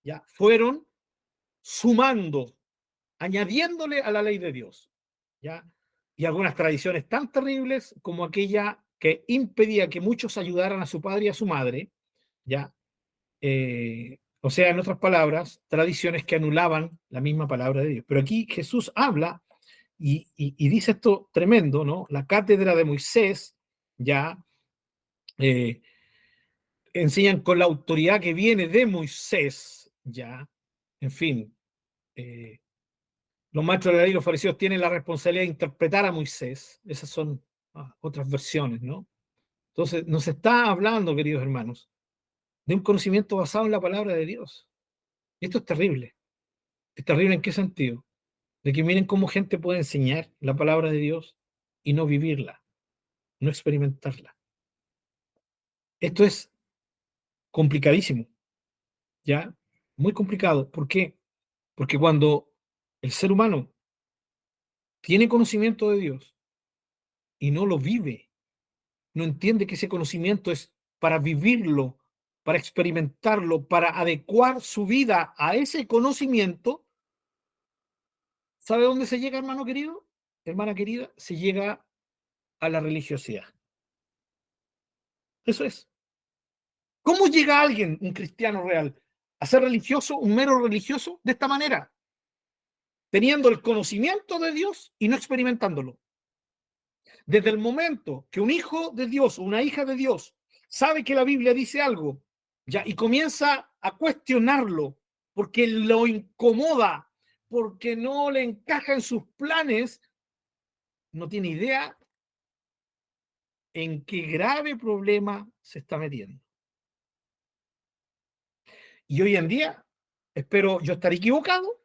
ya fueron sumando, añadiéndole a la ley de Dios, ¿ya? Y algunas tradiciones tan terribles como aquella que impedía que muchos ayudaran a su padre y a su madre, ¿ya? O sea, en otras palabras, tradiciones que anulaban la misma palabra de Dios. Pero aquí Jesús habla y dice esto tremendo, ¿no? La cátedra de Moisés, ya, eh, enseñan con la autoridad que viene de Moisés, ya, en fin, eh, los maestros de la ley y los fariseos tienen la responsabilidad de interpretar a Moisés. Esas son otras versiones, ¿no? Entonces, nos está hablando, queridos hermanos, de un conocimiento basado en la palabra de Dios. Esto es terrible. ¿Es terrible en qué sentido? De que miren cómo gente puede enseñar la palabra de Dios y no vivirla, no experimentarla. Esto es complicadísimo, ¿ya? Muy complicado. ¿Por qué? Porque cuando el ser humano tiene conocimiento de Dios y no lo vive, no entiende que ese conocimiento es para vivirlo, para experimentarlo, para adecuar su vida a ese conocimiento, ¿sabe dónde se llega, hermano querido? Hermana querida, se llega a la religiosidad. Eso es. ¿Cómo llega alguien, un cristiano real, a ser religioso, un mero religioso, de esta manera? Teniendo el conocimiento de Dios y no experimentándolo. Desde el momento que un hijo de Dios, una hija de Dios, sabe que la Biblia dice algo, ya, y comienza a cuestionarlo porque lo incomoda, porque no le encaja en sus planes, no tiene idea en qué grave problema se está metiendo. Y hoy en día, espero yo estar equivocado,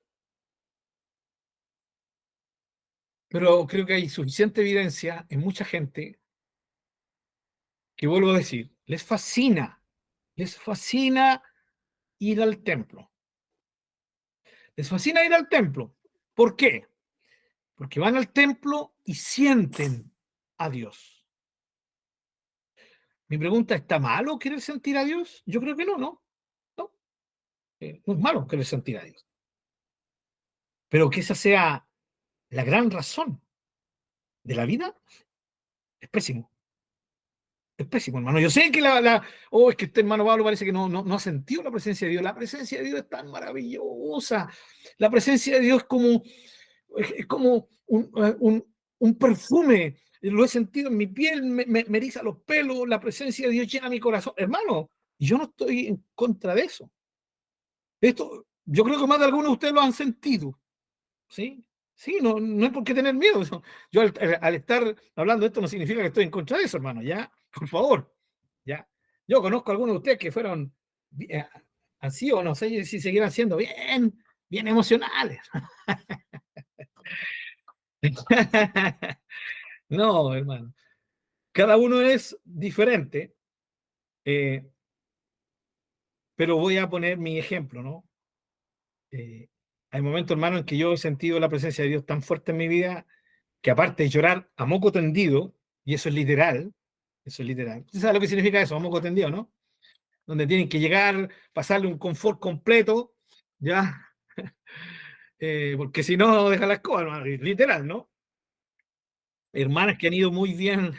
pero creo que hay suficiente evidencia en mucha gente que, vuelvo a decir, les fascina ir al templo. Les fascina ir al templo. ¿Por qué? Porque van al templo y sienten a Dios. Mi pregunta, ¿está malo querer sentir a Dios? Yo creo que no, ¿no? No, no es malo querer sentir a Dios. Pero que esa sea la gran razón. de la vida es pésimo. Es pésimo, hermano. Yo sé que es que este hermano Pablo parece que no ha sentido la presencia de Dios. La presencia de Dios es tan maravillosa. La presencia de Dios es como un perfume. Lo he sentido en mi piel, me eriza los pelos. La presencia de Dios llena mi corazón. Hermano, yo no estoy en contra de eso. Esto, yo creo que más de algunos de ustedes lo han sentido. ¿Sí? Sí, no hay por qué tener miedo. Yo al estar hablando de esto no significa que estoy en contra de eso, hermano. Ya, por favor. Ya. Yo conozco a algunos de ustedes que fueron así o no sé si seguirán siendo bien emocionales. No, hermano. Cada uno es diferente, eh, pero voy a poner mi ejemplo, ¿no? Hay momentos, hermano, en que yo he sentido la presencia de Dios tan fuerte en mi vida que aparte de llorar a moco tendido, y eso es literal. ¿Usted sabe lo que significa eso, a moco tendido, no? Donde tienen que llegar, pasarle un confort completo, ¿ya? Porque si no, deja la escoba, hermano, literal, ¿no? Hermanas que han ido muy bien.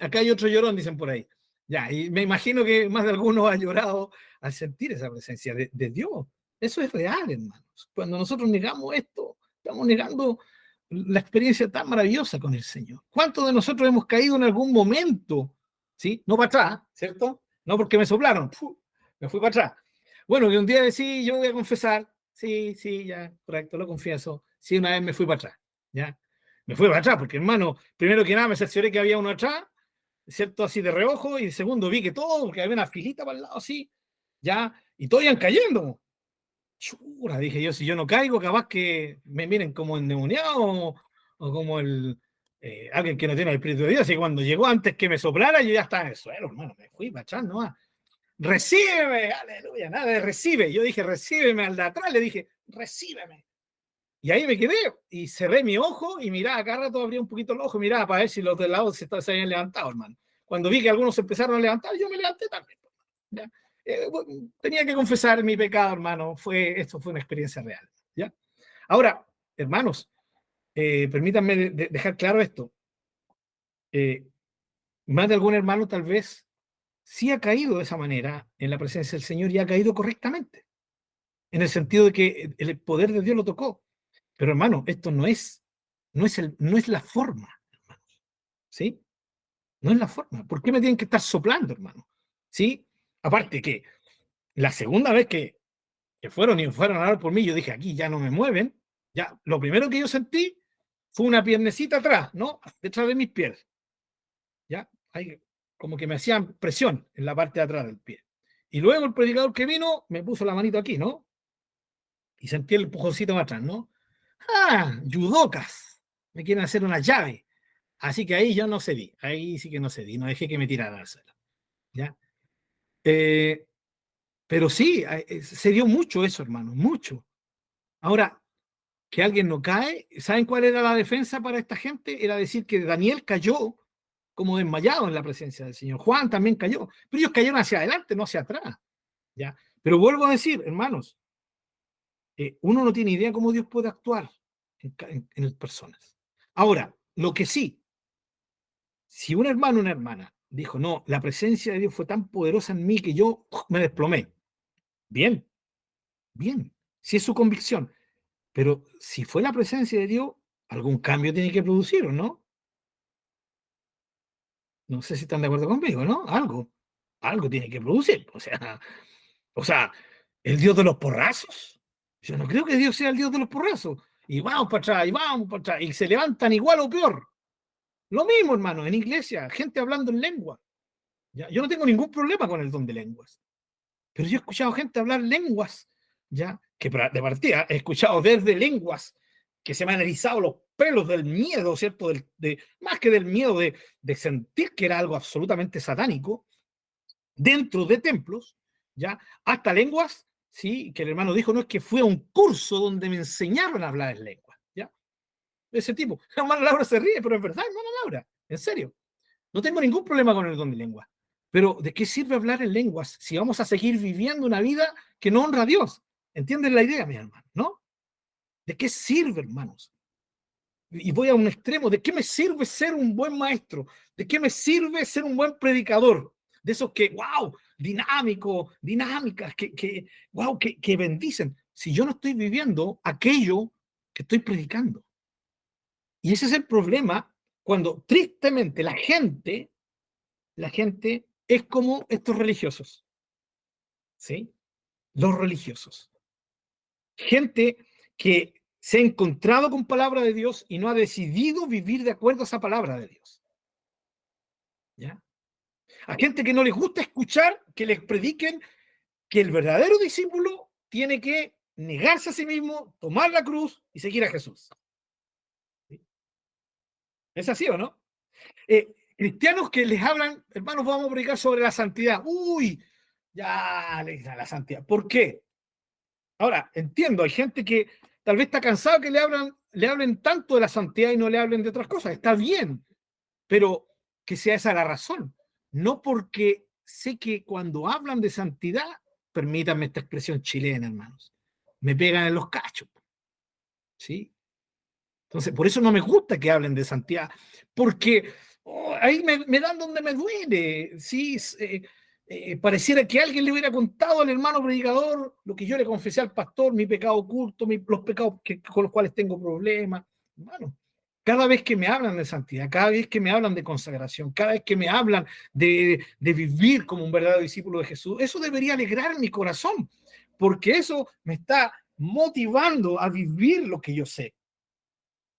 Acá hay otro llorón, dicen por ahí. Ya, y me imagino que más de alguno ha llorado al sentir esa presencia de Dios. Eso es real, hermanos. Cuando nosotros negamos esto, estamos negando la experiencia tan maravillosa con el Señor. ¿Cuántos de nosotros hemos caído en algún momento? ¿Sí? No para atrás, ¿cierto? No porque me soplaron, me fui para atrás. Bueno, que un día decí, yo voy a confesar, sí, ya, correcto, lo confieso. Sí, una vez me fui para atrás, ¿ya? Me fui para atrás, porque hermano, primero que nada me cercioré que había uno atrás, ¿cierto? Así de reojo, y segundo vi que todo, porque había una filita para el lado así, ya, y todos iban cayendo. Chura, dije yo, si yo no caigo, capaz que me miren como endemoniado o como alguien que no tiene el Espíritu de Dios. Así que cuando llegó antes que me soplara, yo ya estaba en el suelo, hermano, me fui para atrás nomás. Recíbeme, aleluya, nada de recibe. Yo dije, recíbeme al de atrás, le dije, recíbeme. Y ahí me quedé y cerré mi ojo y miraba, cada rato abría un poquito el ojo, miraba para ver si los del lado se habían levantado, hermano. Cuando vi que algunos se empezaron a levantar, yo me levanté también. ¿Ya? Bueno, tenía que confesar mi pecado, hermano. Esto fue una experiencia real. ¿Ya? Ahora, hermanos, permítanme dejar claro esto. Más de algún hermano tal vez sí ha caído de esa manera en la presencia del Señor y ha caído correctamente, en el sentido de que el poder de Dios lo tocó. Pero hermano, esto no es la forma, hermanos, ¿sí? No es la forma. ¿Por qué me tienen que estar soplando, hermano? ¿Sí? Aparte que la segunda vez que fueron a orar por mí, yo dije, aquí ya no me mueven, ya, lo primero que yo sentí fue una piernecita atrás, ¿no? Detrás de mis pies, ¿ya? Ahí, como que me hacían presión en la parte de atrás del pie. Y luego el predicador que vino me puso la manito aquí, ¿no? Y sentí el empujoncito más atrás, ¿no? Ah, judocas, me quieren hacer una llave. Así que ahí yo no cedí, ahí sí que no cedí, no dejé que me tiraran al suelo, ¿ya? Eh, pero sí, se dio mucho eso, hermano, mucho. Ahora, que alguien no cae, ¿saben cuál era la defensa para esta gente? Era decir que Daniel cayó como desmayado en la presencia del Señor. Juan también cayó, pero ellos cayeron hacia adelante, no hacia atrás, ¿ya? Pero vuelvo a decir, hermanos, uno no tiene idea cómo Dios puede actuar en personas. Ahora, lo que sí, si un hermano o una hermana dijo, no, la presencia de Dios fue tan poderosa en mí que yo me desplomé, bien, bien, si es su convicción, pero si fue la presencia de Dios, algún cambio tiene que producir, ¿o no? No sé si están de acuerdo conmigo, ¿no? Algo tiene que producir. O sea, el Dios de los porrazos. Yo no creo que Dios sea el Dios de los porrazos. Y vamos para atrás, y vamos para atrás, y se levantan igual o peor. Lo mismo, hermano, en iglesia, gente hablando en lengua. ¿Ya? Yo no tengo ningún problema con el don de lenguas. Pero yo he escuchado gente hablar lenguas, ¿ya? Que de partida he escuchado desde lenguas que se me han erizado los pelos del miedo, ¿cierto? Más que del miedo de sentir que era algo absolutamente satánico, dentro de templos, ¿ya? Hasta lenguas, ¿sí? Que el hermano dijo, no es que fue a un curso donde me enseñaron a hablar en lenguas, ¿ya? De ese tipo. La hermana Laura se ríe, pero es verdad, hermana Laura, en serio. No tengo ningún problema con el don de lengua. Pero ¿de qué sirve hablar en lenguas si vamos a seguir viviendo una vida que no honra a Dios? ¿Entienden la idea, mi hermano? ¿No? ¿De qué sirve, hermanos? y voy a un extremo, ¿de qué me sirve ser un buen maestro? ¿De qué me sirve ser un buen predicador? De esos que, wow, dinámicos, dinámicas, wow, que bendicen. Si yo no estoy viviendo aquello que estoy predicando. Y ese es el problema cuando tristemente la gente es como estos religiosos, ¿sí? Los religiosos. Gente que se ha encontrado con palabra de Dios y no ha decidido vivir de acuerdo a esa palabra de Dios. ¿Ya? A gente que no les gusta escuchar que les prediquen que el verdadero discípulo tiene que negarse a sí mismo, tomar la cruz y seguir a Jesús. ¿Sí? ¿Es así o no? Cristianos que les hablan, hermanos, vamos a predicar sobre la santidad. Uy, ya les da la santidad. ¿Por qué? Ahora, entiendo, hay gente que tal vez está cansado que le hablen tanto de la santidad y no le hablen de otras cosas. Está bien, pero que sea esa la razón. No porque sé que cuando hablan de santidad, permítanme esta expresión chilena, hermanos, me pegan en los cachos, ¿sí? Entonces, por eso no me gusta que hablen de santidad, porque ahí me dan donde me duele, ¿sí? Pareciera que alguien le hubiera contado al hermano predicador lo que yo le confesé al pastor, mi pecado oculto, los pecados con los cuales tengo problemas. Hermano, cada vez que me hablan de santidad, cada vez que me hablan de consagración, cada vez que me hablan de vivir como un verdadero discípulo de Jesús, eso debería alegrar mi corazón, porque eso me está motivando a vivir lo que yo sé.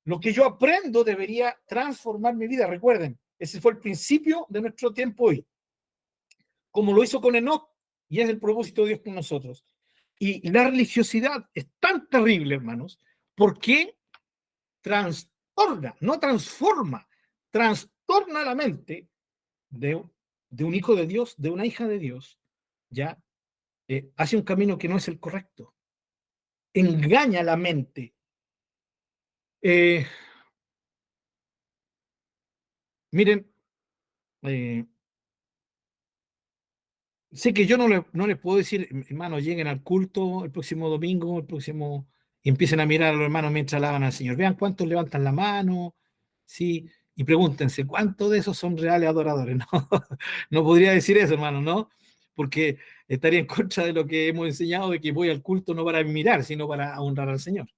Lo que yo aprendo debería transformar mi vida. Recuerden, ese fue el principio de nuestro tiempo hoy, como lo hizo con Enoch, y es el propósito de Dios con nosotros. Y la religiosidad es tan terrible, hermanos, porque trastorna, no transforma, trastorna la mente de un hijo de Dios, de una hija de Dios, ya hacia un camino que no es el correcto. Engaña la mente. Eh, miren, eh, sé que yo no les puedo decir, hermano, lleguen al culto el próximo domingo, y empiecen a mirar a los hermanos mientras alaban al Señor. Vean cuántos levantan la mano, ¿sí? Y pregúntense, ¿cuántos de esos son reales adoradores? No, no podría decir eso, hermano, ¿no? Porque estaría en contra de lo que hemos enseñado de que voy al culto no para mirar, sino para honrar al Señor.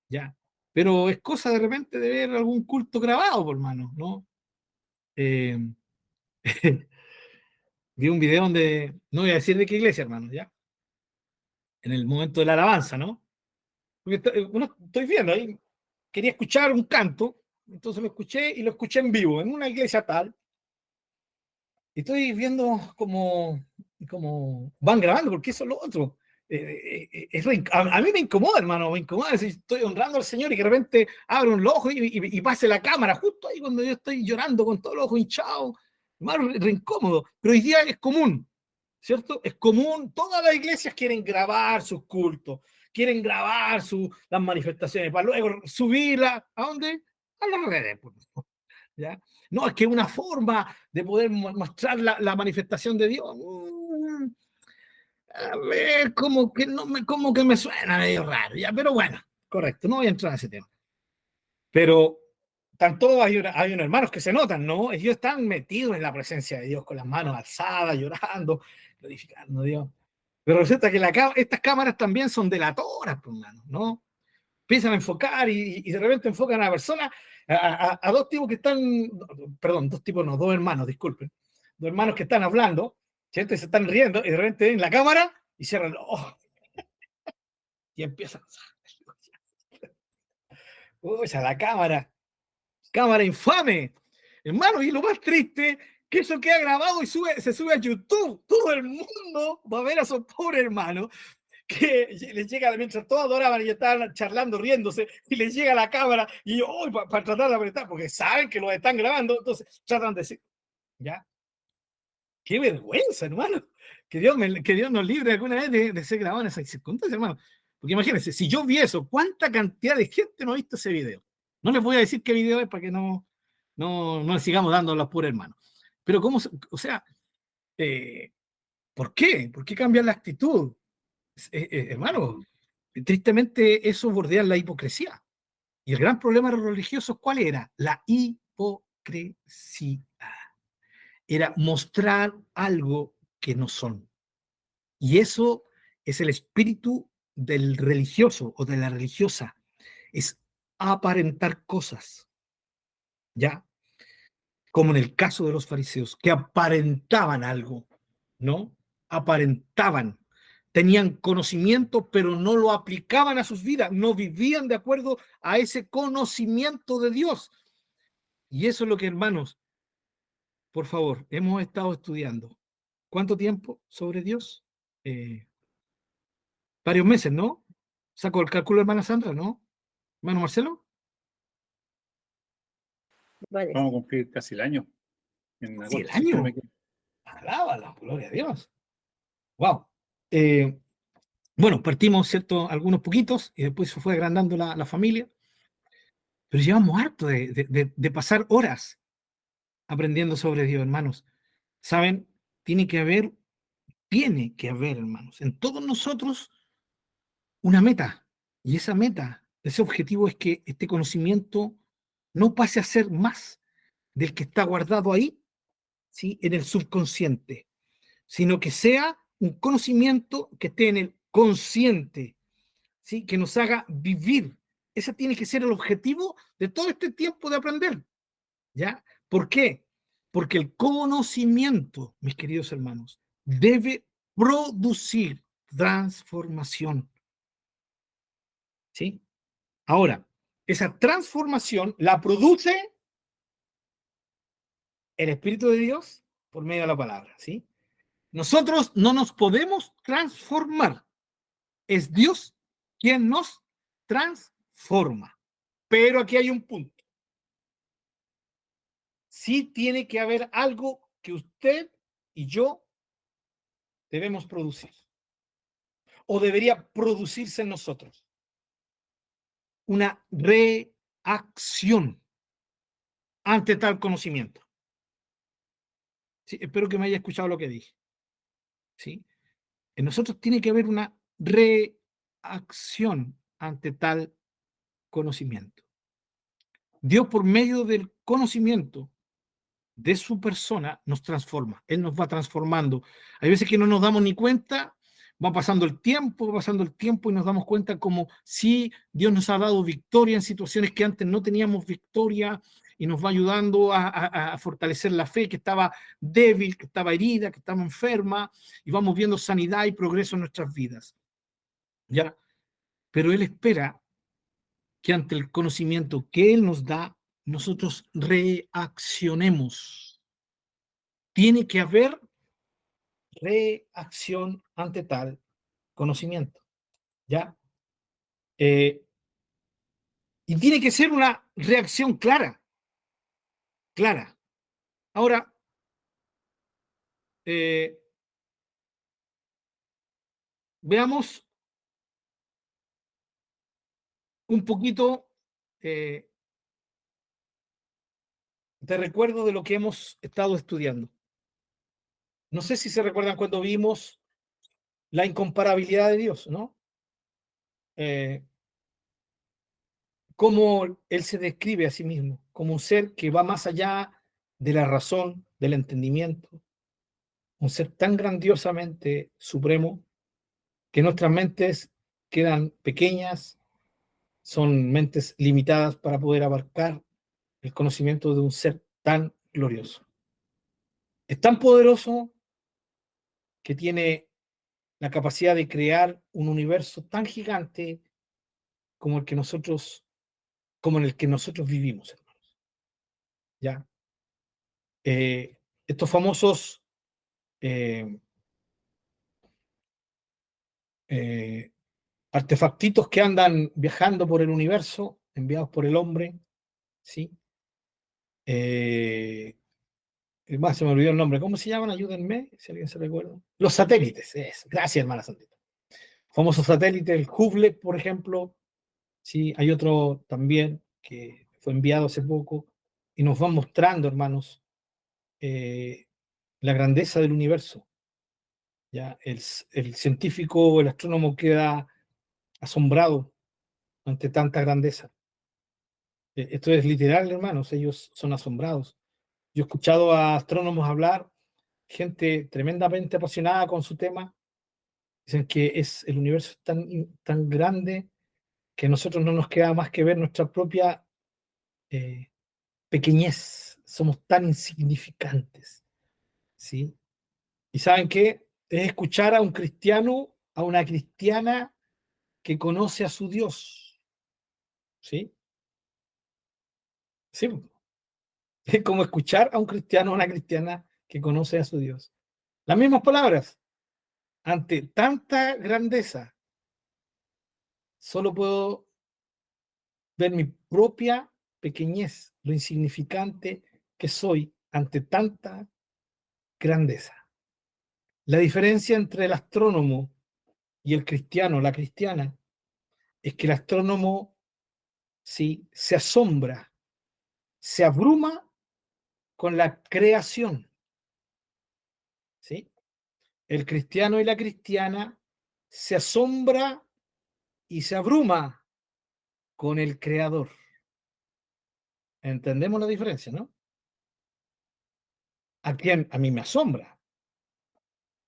¿Ya? Pero es cosa de repente de ver algún culto grabado, por hermano, ¿no? Eh, vi un video donde, no voy a decir de qué iglesia, hermano, ¿ya? En el momento de la alabanza, ¿no? Porque estoy viendo ahí, quería escuchar un canto, entonces lo escuché y lo escuché en vivo, en una iglesia tal, y estoy viendo como van grabando, porque eso es lo otro. A mí me incomoda, hermano, me incomoda si estoy honrando al Señor y que de repente abre un ojo y pase la cámara justo ahí cuando yo estoy llorando con todo el ojo hinchado, hermano, re incómodo, pero hoy día es común, ¿cierto? Es común, todas las iglesias quieren grabar sus cultos, quieren grabar las manifestaciones para luego subirlas, ¿a dónde? A las redes, pues, ¿ya? No, es que una forma de poder mostrar la manifestación de Dios, a ver, como que me suena medio raro, ya, pero bueno, correcto, no voy a entrar en ese tema. Pero tanto hay unos hermanos que se notan, ¿no? Ellos están metidos en la presencia de Dios con las manos alzadas, llorando, glorificando a Dios. Pero resulta que estas cámaras también son delatoras, pues, hermano, ¿no? Empiezan a enfocar y de repente enfocan a la persona, a dos tipos que están, perdón, dos tipos, no, dos hermanos, disculpen, dos hermanos que están hablando, ¿cierto? Y se están riendo y de repente ven la cámara y cierran los ojos y empiezan, uy, a la cámara infame, hermano, y lo más triste, que eso queda grabado y se sube a YouTube, todo el mundo va a ver a esos pobres hermanos, que les llega, mientras todos adoraban y estaban charlando, riéndose, y les llega la cámara y oh, para tratar de apretar, porque saben que los están grabando, entonces tratan de decir, ya, qué vergüenza, hermano, que Dios nos libre alguna vez de ser grabados en esas circunstancias, hermano. Porque imagínense, si yo vi eso, ¿cuánta cantidad de gente no ha visto ese video? No les voy a decir qué video es para que no le sigamos dando a los puros hermanos. Pero cómo, o sea, eh, ¿por qué? ¿Por qué cambiar la actitud? Hermano, tristemente eso bordea la hipocresía. Y el gran problema de los religiosos, ¿cuál era? La hipocresía. Era mostrar algo que no son. Y eso es el espíritu del religioso o de la religiosa. Es aparentar cosas, ¿ya? Como en el caso de los fariseos, que aparentaban algo, ¿no? Aparentaban. Tenían conocimiento, pero no lo aplicaban a sus vidas, no vivían de acuerdo a ese conocimiento de Dios. Y eso es lo que, hermanos, por favor, hemos estado estudiando. ¿Cuánto tiempo sobre Dios? Eh, Varios meses, ¿no? Saco el cálculo, hermana Sandra, ¿no? Hermano Marcelo. Vale. Vamos a cumplir casi el año. En Sí, el agosto, si no me año. equivoco. Alábala, gloria a Dios. Wow. Bueno, partimos, ¿cierto? Algunos poquitos y después se fue agrandando la familia. Pero llevamos harto de pasar horas aprendiendo sobre Dios, hermanos. ¿Saben? Tiene que haber, hermanos, en todos nosotros una meta. Y esa meta, ese objetivo es que este conocimiento no pase a ser más del que está guardado ahí, ¿sí? En el subconsciente, sino que sea un conocimiento que esté en el consciente, ¿sí? Que nos haga vivir. Ese tiene que ser el objetivo de todo este tiempo de aprender, ¿ya? ¿Por qué? Porque el conocimiento, mis queridos hermanos, debe producir transformación, ¿sí? Ahora, esa transformación la produce el Espíritu de Dios por medio de la palabra, ¿sí? Nosotros no nos podemos transformar. Es Dios quien nos transforma. Pero aquí hay un punto. Sí tiene que haber algo que usted y yo debemos producir. O debería producirse en nosotros. Una reacción ante tal conocimiento. Sí, espero que me haya escuchado lo que dije. ¿Sí? En nosotros tiene que haber una reacción ante tal conocimiento. Dios, por medio del conocimiento de su persona, nos transforma. Él nos va transformando. Hay veces que no nos damos ni cuenta, va pasando el tiempo y nos damos cuenta como si Dios nos ha dado victoria en situaciones que antes no teníamos victoria y nos va ayudando a fortalecer la fe que estaba débil, que estaba herida, que estaba enferma, y vamos viendo sanidad y progreso en nuestras vidas. ¿Ya? Pero Él espera que ante el conocimiento que Él nos da, nosotros reaccionemos. Tiene que haber reacción ante tal conocimiento, ¿ya? Y tiene que ser una reacción clara, clara. Ahora, veamos un poquito de recuerdo de lo que hemos estado estudiando. No sé si se recuerdan cuando vimos la incomparabilidad de Dios, ¿no? Cómo Él se describe a sí mismo, como un ser que va más allá de la razón, del entendimiento, un ser tan grandiosamente supremo que nuestras mentes quedan pequeñas, son mentes limitadas para poder abarcar el conocimiento de un ser tan glorioso. Es tan poderoso que tiene la capacidad de crear un universo tan gigante como el que nosotros, como en el que nosotros vivimos, hermanos. ¿Ya? Estos famosos eh, eh, artefactitos que andan viajando por el universo, enviados por el hombre, ¿sí? Más se me olvidó el nombre. ¿Cómo se llaman? Ayúdenme, si alguien se recuerda. Los satélites, gracias, hermana Santita. Famoso satélite, el Hubble, por ejemplo. Sí, hay otro también que fue enviado hace poco y nos va mostrando, hermanos, la grandeza del universo. ¿Ya? El científico, el astrónomo queda asombrado ante tanta grandeza. Esto es literal, hermanos, ellos son asombrados. Yo he escuchado a astrónomos hablar, gente tremendamente apasionada con su tema. Dicen que el universo es tan grande que a nosotros no nos queda más que ver nuestra propia eh, pequeñez. Somos tan insignificantes, ¿sí? ¿Y saben qué? Es escuchar a un cristiano, a una cristiana que conoce a su Dios, ¿sí? Sí, es como escuchar a un cristiano o una cristiana que conoce a su Dios. Las mismas palabras. Ante tanta grandeza, solo puedo ver mi propia pequeñez, lo insignificante que soy ante tanta grandeza. La diferencia entre el astrónomo y el cristiano, la cristiana, es que el astrónomo sí se asombra, se abruma con la creación, ¿sí? El cristiano y la cristiana se asombra y se abruma con el creador. ¿Entendemos la diferencia, no? A quien a mí me asombra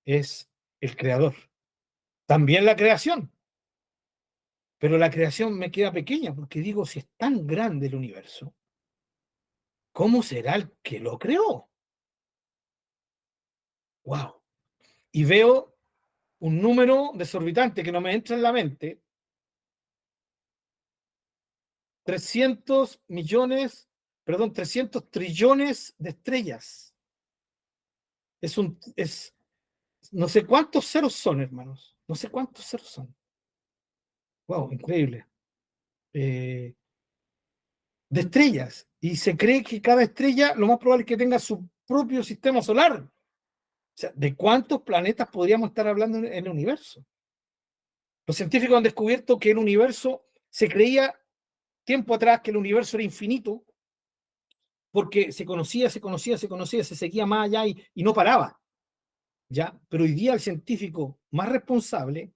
es el creador. También la creación, pero la creación me queda pequeña porque digo, si es tan grande el universo, ¿cómo será el que lo creó? ¡Wow! Y veo un número desorbitante que no me entra en la mente, 300 millones, perdón, 300 trillones de estrellas. Es no sé cuántos ceros son, hermanos. No sé cuántos ceros son. ¡Wow! Increíble. De estrellas. Y se cree que cada estrella lo más probable es que tenga su propio sistema solar. O sea, ¿de cuántos planetas podríamos estar hablando en el universo? Los científicos han descubierto que el universo se creía tiempo atrás que el universo era infinito porque se seguía más allá y no paraba. ¿Ya? Pero hoy día el científico más responsable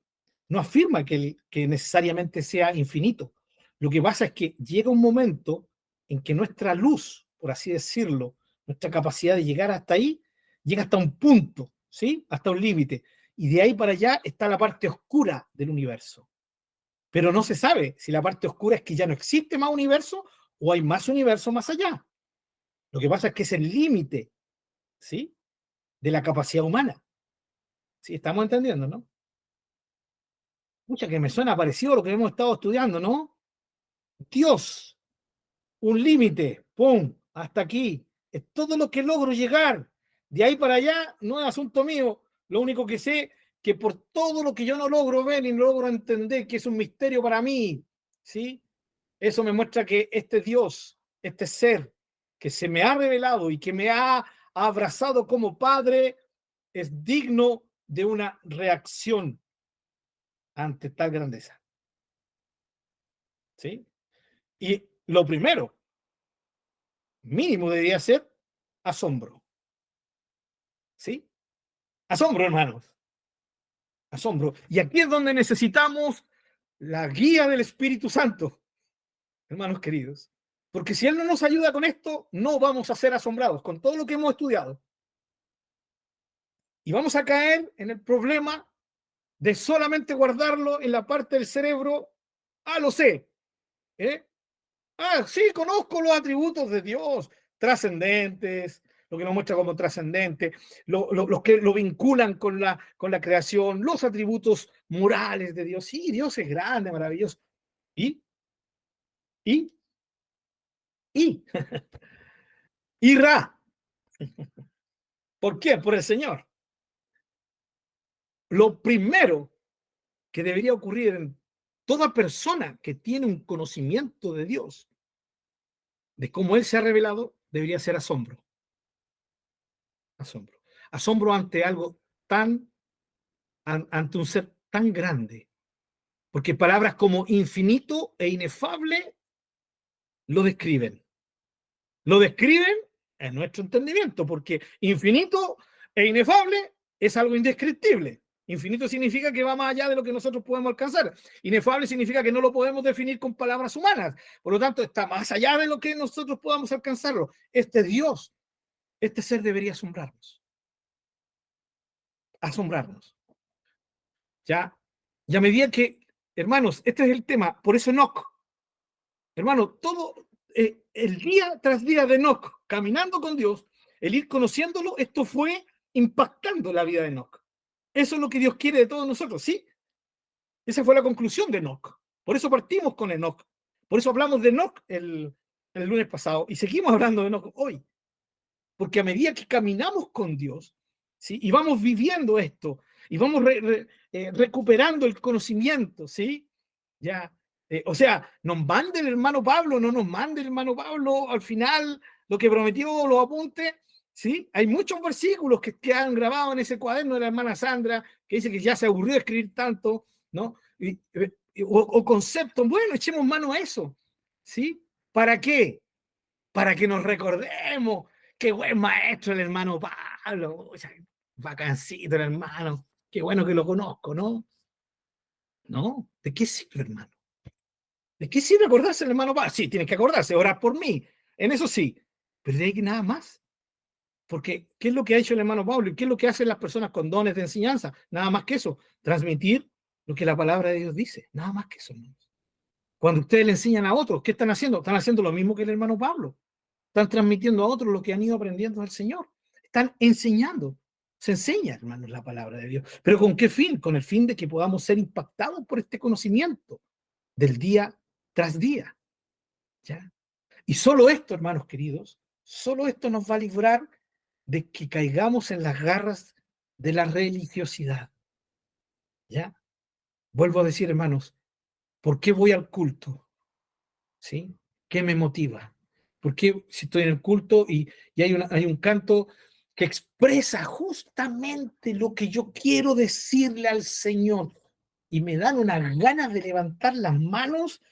no afirma que necesariamente sea infinito. Lo que pasa es que llega un momento en que nuestra luz, por así decirlo, nuestra capacidad de llegar hasta ahí, llega hasta un punto, ¿sí? Hasta un límite. Y de ahí para allá está la parte oscura del universo. Pero no se sabe si la parte oscura es que ya no existe más universo o hay más universo más allá. Lo que pasa es que es el límite, ¿sí? De la capacidad humana. ¿Sí? Estamos entendiendo, ¿no? Mucha que me suena parecido a lo que hemos estado estudiando, ¿no? Dios, un límite, ¡pum! Hasta aquí. Es todo lo que logro llegar. De ahí para allá no es asunto mío. Lo único que sé que por todo lo que yo no logro ver y no logro entender, que es un misterio para mí, ¿sí? Eso me muestra que este Dios, este ser que se me ha revelado y que me ha abrazado como padre, es digno de una reacción ante tal grandeza, ¿sí? Y lo primero, mínimo, debería ser asombro, ¿sí? Asombro, hermanos, asombro. Y aquí es donde necesitamos la guía del Espíritu Santo, hermanos queridos. Porque si Él no nos ayuda con esto, no vamos a ser asombrados con todo lo que hemos estudiado. Y vamos a caer en el problema de solamente guardarlo en la parte del cerebro, lo sé, ¿eh? Sí, conozco los atributos de Dios, trascendentes, lo que nos muestra como trascendente, los que lo vinculan con la creación, los atributos morales de Dios. Sí, Dios es grande, maravilloso. ¿Y? ¿Y? ¿Y? Irá. ¿Por qué? Por el Señor. Lo primero que debería ocurrir en toda persona que tiene un conocimiento de Dios, de cómo Él se ha revelado, debería ser asombro. Asombro. Asombro ante algo ante un ser tan grande. Porque palabras como infinito e inefable lo describen. Lo describen en nuestro entendimiento, porque infinito e inefable es algo indescriptible. Infinito significa que va más allá de lo que nosotros podemos alcanzar. Inefable significa que no lo podemos definir con palabras humanas. Por lo tanto, está más allá de lo que nosotros podamos alcanzarlo. Este Dios, este ser debería asombrarnos. Asombrarnos. ¿Ya? Y a medida que, hermanos, este es el tema. Por eso Enoc, hermano, todo el día tras día de Enoc, caminando con Dios, el ir conociéndolo, esto fue impactando la vida de Enoc. Eso es lo que Dios quiere de todos nosotros, ¿sí? Esa fue la conclusión de Enoc. Por eso partimos con Enoc. Por eso hablamos de Enoc el lunes pasado y seguimos hablando de Enoc hoy. Porque a medida que caminamos con Dios, ¿sí? Y vamos viviendo esto, y vamos recuperando el conocimiento, ¿sí? Ya. O sea, nos mande el hermano Pablo, no nos mande el hermano Pablo al final lo que prometió, los apuntes, ¿sí? Hay muchos versículos que quedan grabados en ese cuaderno de la hermana Sandra, que dice que ya se aburrió de escribir tanto, ¿no? O conceptos, bueno, echemos mano a eso, ¿sí? ¿Para qué? Para que nos recordemos qué buen maestro el hermano Pablo, o sea, bacancito el hermano, qué bueno que lo conozco, ¿no? ¿No? ¿De qué sirve, hermano? ¿De qué sirve acordarse del hermano Pablo? Sí, tienes que acordarse, orar por mí, en eso sí, pero de ahí nada más. Porque, ¿qué es lo que ha hecho el hermano Pablo? ¿Y qué es lo que hacen las personas con dones de enseñanza? Nada más que eso, transmitir lo que la palabra de Dios dice, nada más que eso, hermanos. Cuando ustedes le enseñan a otros, ¿qué están haciendo? Están haciendo lo mismo que el hermano Pablo. Están transmitiendo a otros lo que han ido aprendiendo del Señor. Están enseñando. Se enseña, hermanos, la palabra de Dios. ¿Pero con qué fin? Con el fin de que podamos ser impactados por este conocimiento del día tras día. ¿Ya? Y solo esto, hermanos queridos, solo esto nos va a librar de que caigamos en las garras de la religiosidad. ¿Ya? Vuelvo a decir, hermanos, ¿por qué voy al culto? ¿Sí? ¿Qué me motiva? Porque si estoy en el culto y hay un canto que expresa justamente lo que yo quiero decirle al Señor y me dan unas ganas de levantar las manos,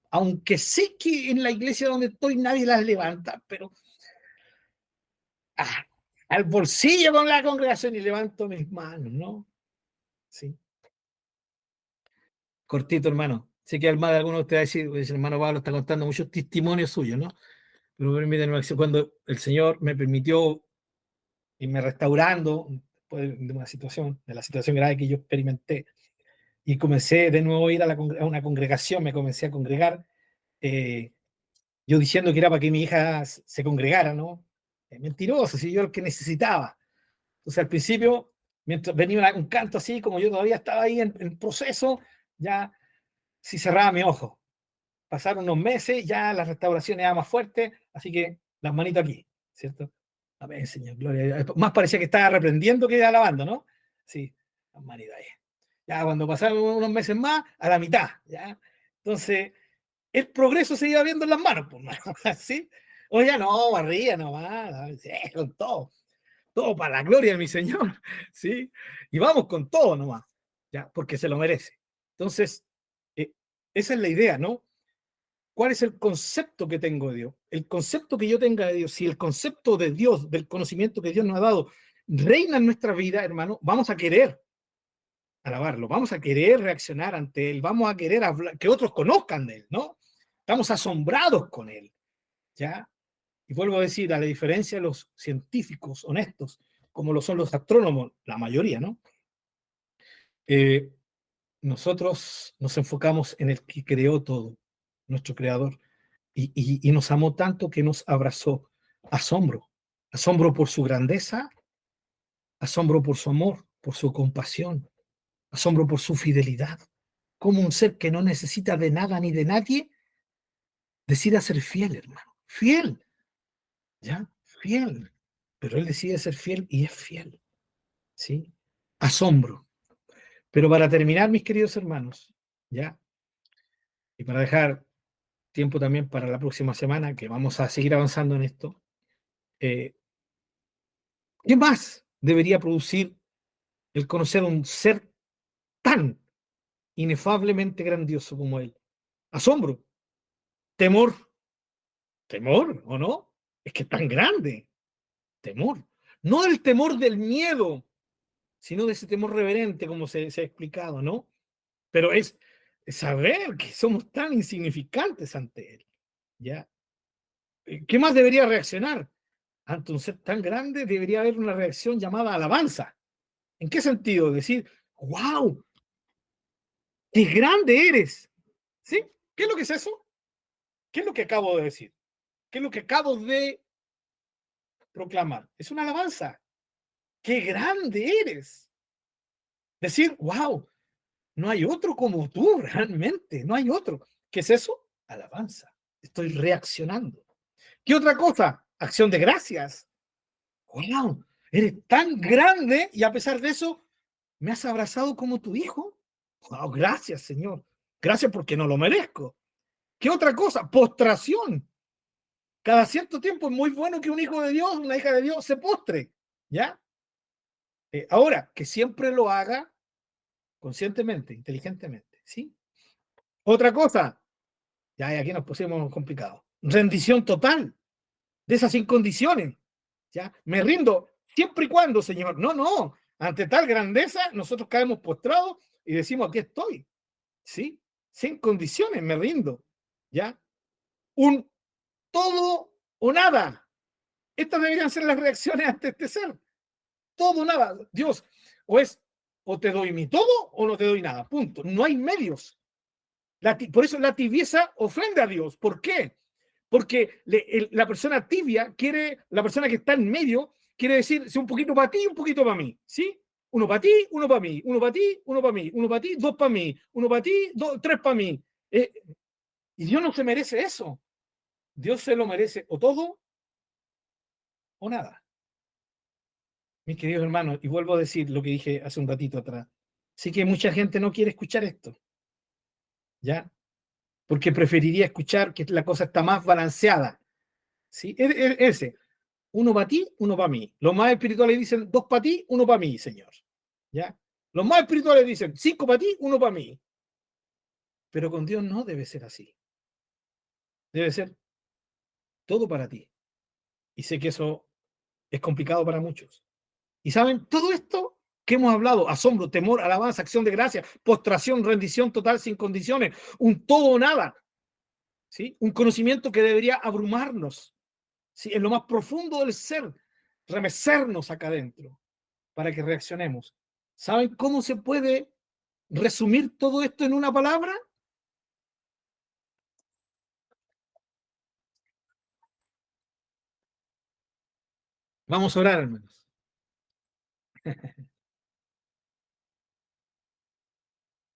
aunque sé que en la iglesia donde estoy nadie las levanta, pero ah, al bolsillo con la congregación y levanto mis manos, ¿no? Sí. Cortito, hermano. Sé que más de alguno de ustedes va a decir, pues, el hermano Pablo está contando muchos testimonios suyos, ¿no? Pero permítanme, cuando el Señor me permitió irme restaurando después de la situación grave que yo experimenté, y comencé de nuevo a ir a una congregación, me comencé a congregar, eh, yo diciendo que era para que mi hija se congregara, ¿no? Mentiroso, si yo el que necesitaba. Entonces al principio, mientras venía un canto así, como yo todavía estaba ahí en proceso, ya sí cerraba mi ojo. Pasaron unos meses, ya la restauración era más fuerte, así que las manitos aquí, ¿cierto? Amén, Señor, gloria a Dios. Más parecía que estaba reprendiendo que alabando, ¿no? Sí, las manitos ahí. Ya cuando pasaron unos meses más, a la mitad, ¿ya? Entonces, el progreso se iba viendo en las manos, pues, ¿sí? O ya no, barría nomás, sí, con todo, todo para la gloria de mi Señor, ¿sí? Y vamos con todo nomás, ¿ya? Porque se lo merece. Entonces, esa es la idea, ¿no? ¿Cuál es el concepto que tengo de Dios? El concepto que yo tenga de Dios, si el concepto de Dios, del conocimiento que Dios nos ha dado, reina en nuestra vida, hermano, vamos a querer alabarlo, vamos a querer reaccionar ante Él, vamos a querer hablar, que otros conozcan de Él, ¿no? Estamos asombrados con Él, ¿ya? Y vuelvo a decir, a la diferencia de los científicos honestos, como lo son los astrónomos, la mayoría, ¿no? Eh, nosotros nos enfocamos en el que creó todo, nuestro creador. Y nos amó tanto que nos abrazó. Asombro. Asombro por su grandeza, asombro por su amor, por su compasión, asombro por su fidelidad. Como un ser que no necesita de nada ni de nadie, decide ser fiel, hermano. Fiel, ¿ya? Fiel. Pero él decide ser fiel y es fiel, ¿sí? Asombro. Pero para terminar, mis queridos hermanos, ¿ya? Y para dejar tiempo también para la próxima semana, que vamos a seguir avanzando en esto, ¿qué más debería producir el conocer a un ser tan inefablemente grandioso como él? Asombro, temor, temor, ¿o no? Es que es tan grande, temor. No el temor del miedo, sino de ese temor reverente, como se ha explicado, ¿no? Pero es saber que somos tan insignificantes ante Él, ¿ya? ¿Qué más debería reaccionar? Ante un ser tan grande debería haber una reacción llamada alabanza. ¿En qué sentido? Decir, wow, qué grande eres. ¿Sí? ¿Qué es lo que es eso? ¿Qué es lo que acabo de decir? ¿Qué es lo que acabo de proclamar? Es una alabanza. ¡Qué grande eres! Decir, wow, no hay otro como tú, realmente, no hay otro. ¿Qué es eso? Alabanza. Estoy reaccionando. ¿Qué otra cosa? Acción de gracias. Wow, eres tan grande y a pesar de eso, me has abrazado como tu hijo. Wow, gracias, Señor. Gracias porque no lo merezco. ¿Qué otra cosa? Postración. Cada cierto tiempo es muy bueno que un hijo de Dios, una hija de Dios, se postre. ¿Ya? Ahora, que siempre lo haga conscientemente, inteligentemente. ¿Sí? Otra cosa, ya aquí nos pusimos complicados. Rendición total, de esas sin condiciones. ¿Ya? Me rindo siempre y cuando, Señor. No, no. Ante tal grandeza, nosotros caemos postrados y decimos, aquí estoy. ¿Sí? Sin condiciones, me rindo. ¿Ya? Un todo o nada. Estas deberían ser las reacciones ante este ser. Todo o nada. Dios, o te doy mi todo o no te doy nada. Punto. No hay medios. Por eso la tibieza ofende a Dios. ¿Por qué? Porque la persona tibia quiere, la persona que está en medio, quiere decir, un poquito para ti y un poquito para mí. ¿Sí? Uno para ti, uno para mí, uno para ti, uno para mí, uno para ti, dos para mí, uno para ti, tres para mí. Y Dios no se merece eso. Dios se lo merece o todo o nada. Mis queridos hermanos, y vuelvo a decir lo que dije hace un ratito atrás. Sí que mucha gente no quiere escuchar esto, ¿ya? Porque preferiría escuchar que la cosa está más balanceada. ¿Sí? Ese. Uno para ti, uno para mí. Los más espirituales dicen dos para ti, uno para mí, Señor. ¿Ya? Los más espirituales dicen cinco para ti, uno para mí. Pero con Dios no debe ser así. Debe ser todo para ti. Y sé que eso es complicado para muchos. Y saben, todo esto que hemos hablado, asombro, temor, alabanza, acción de gracia, postración, rendición total sin condiciones, un todo o nada, ¿sí? Un conocimiento que debería abrumarnos, ¿sí? En lo más profundo del ser, remecernos acá adentro para que reaccionemos. ¿Saben cómo se puede resumir todo esto en una palabra? Vamos a orar, hermanos.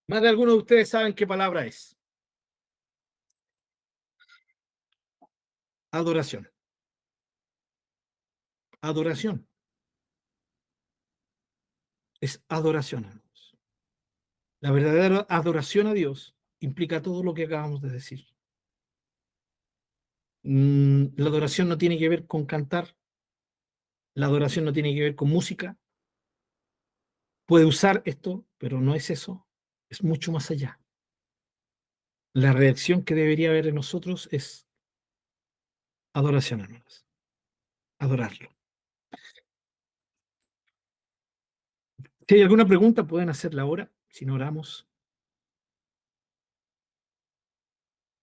Más de algunos de ustedes saben qué palabra es. Adoración. Adoración. Es adoración, hermanos. La verdadera adoración a Dios implica todo lo que acabamos de decir. La adoración no tiene que ver con cantar, la adoración no tiene que ver con música. Puede usar esto, pero no es eso, es mucho más allá. La reacción que debería haber en nosotros es adoración, hermanos. Adorarlo. Si hay alguna pregunta, pueden hacerla ahora, si no oramos.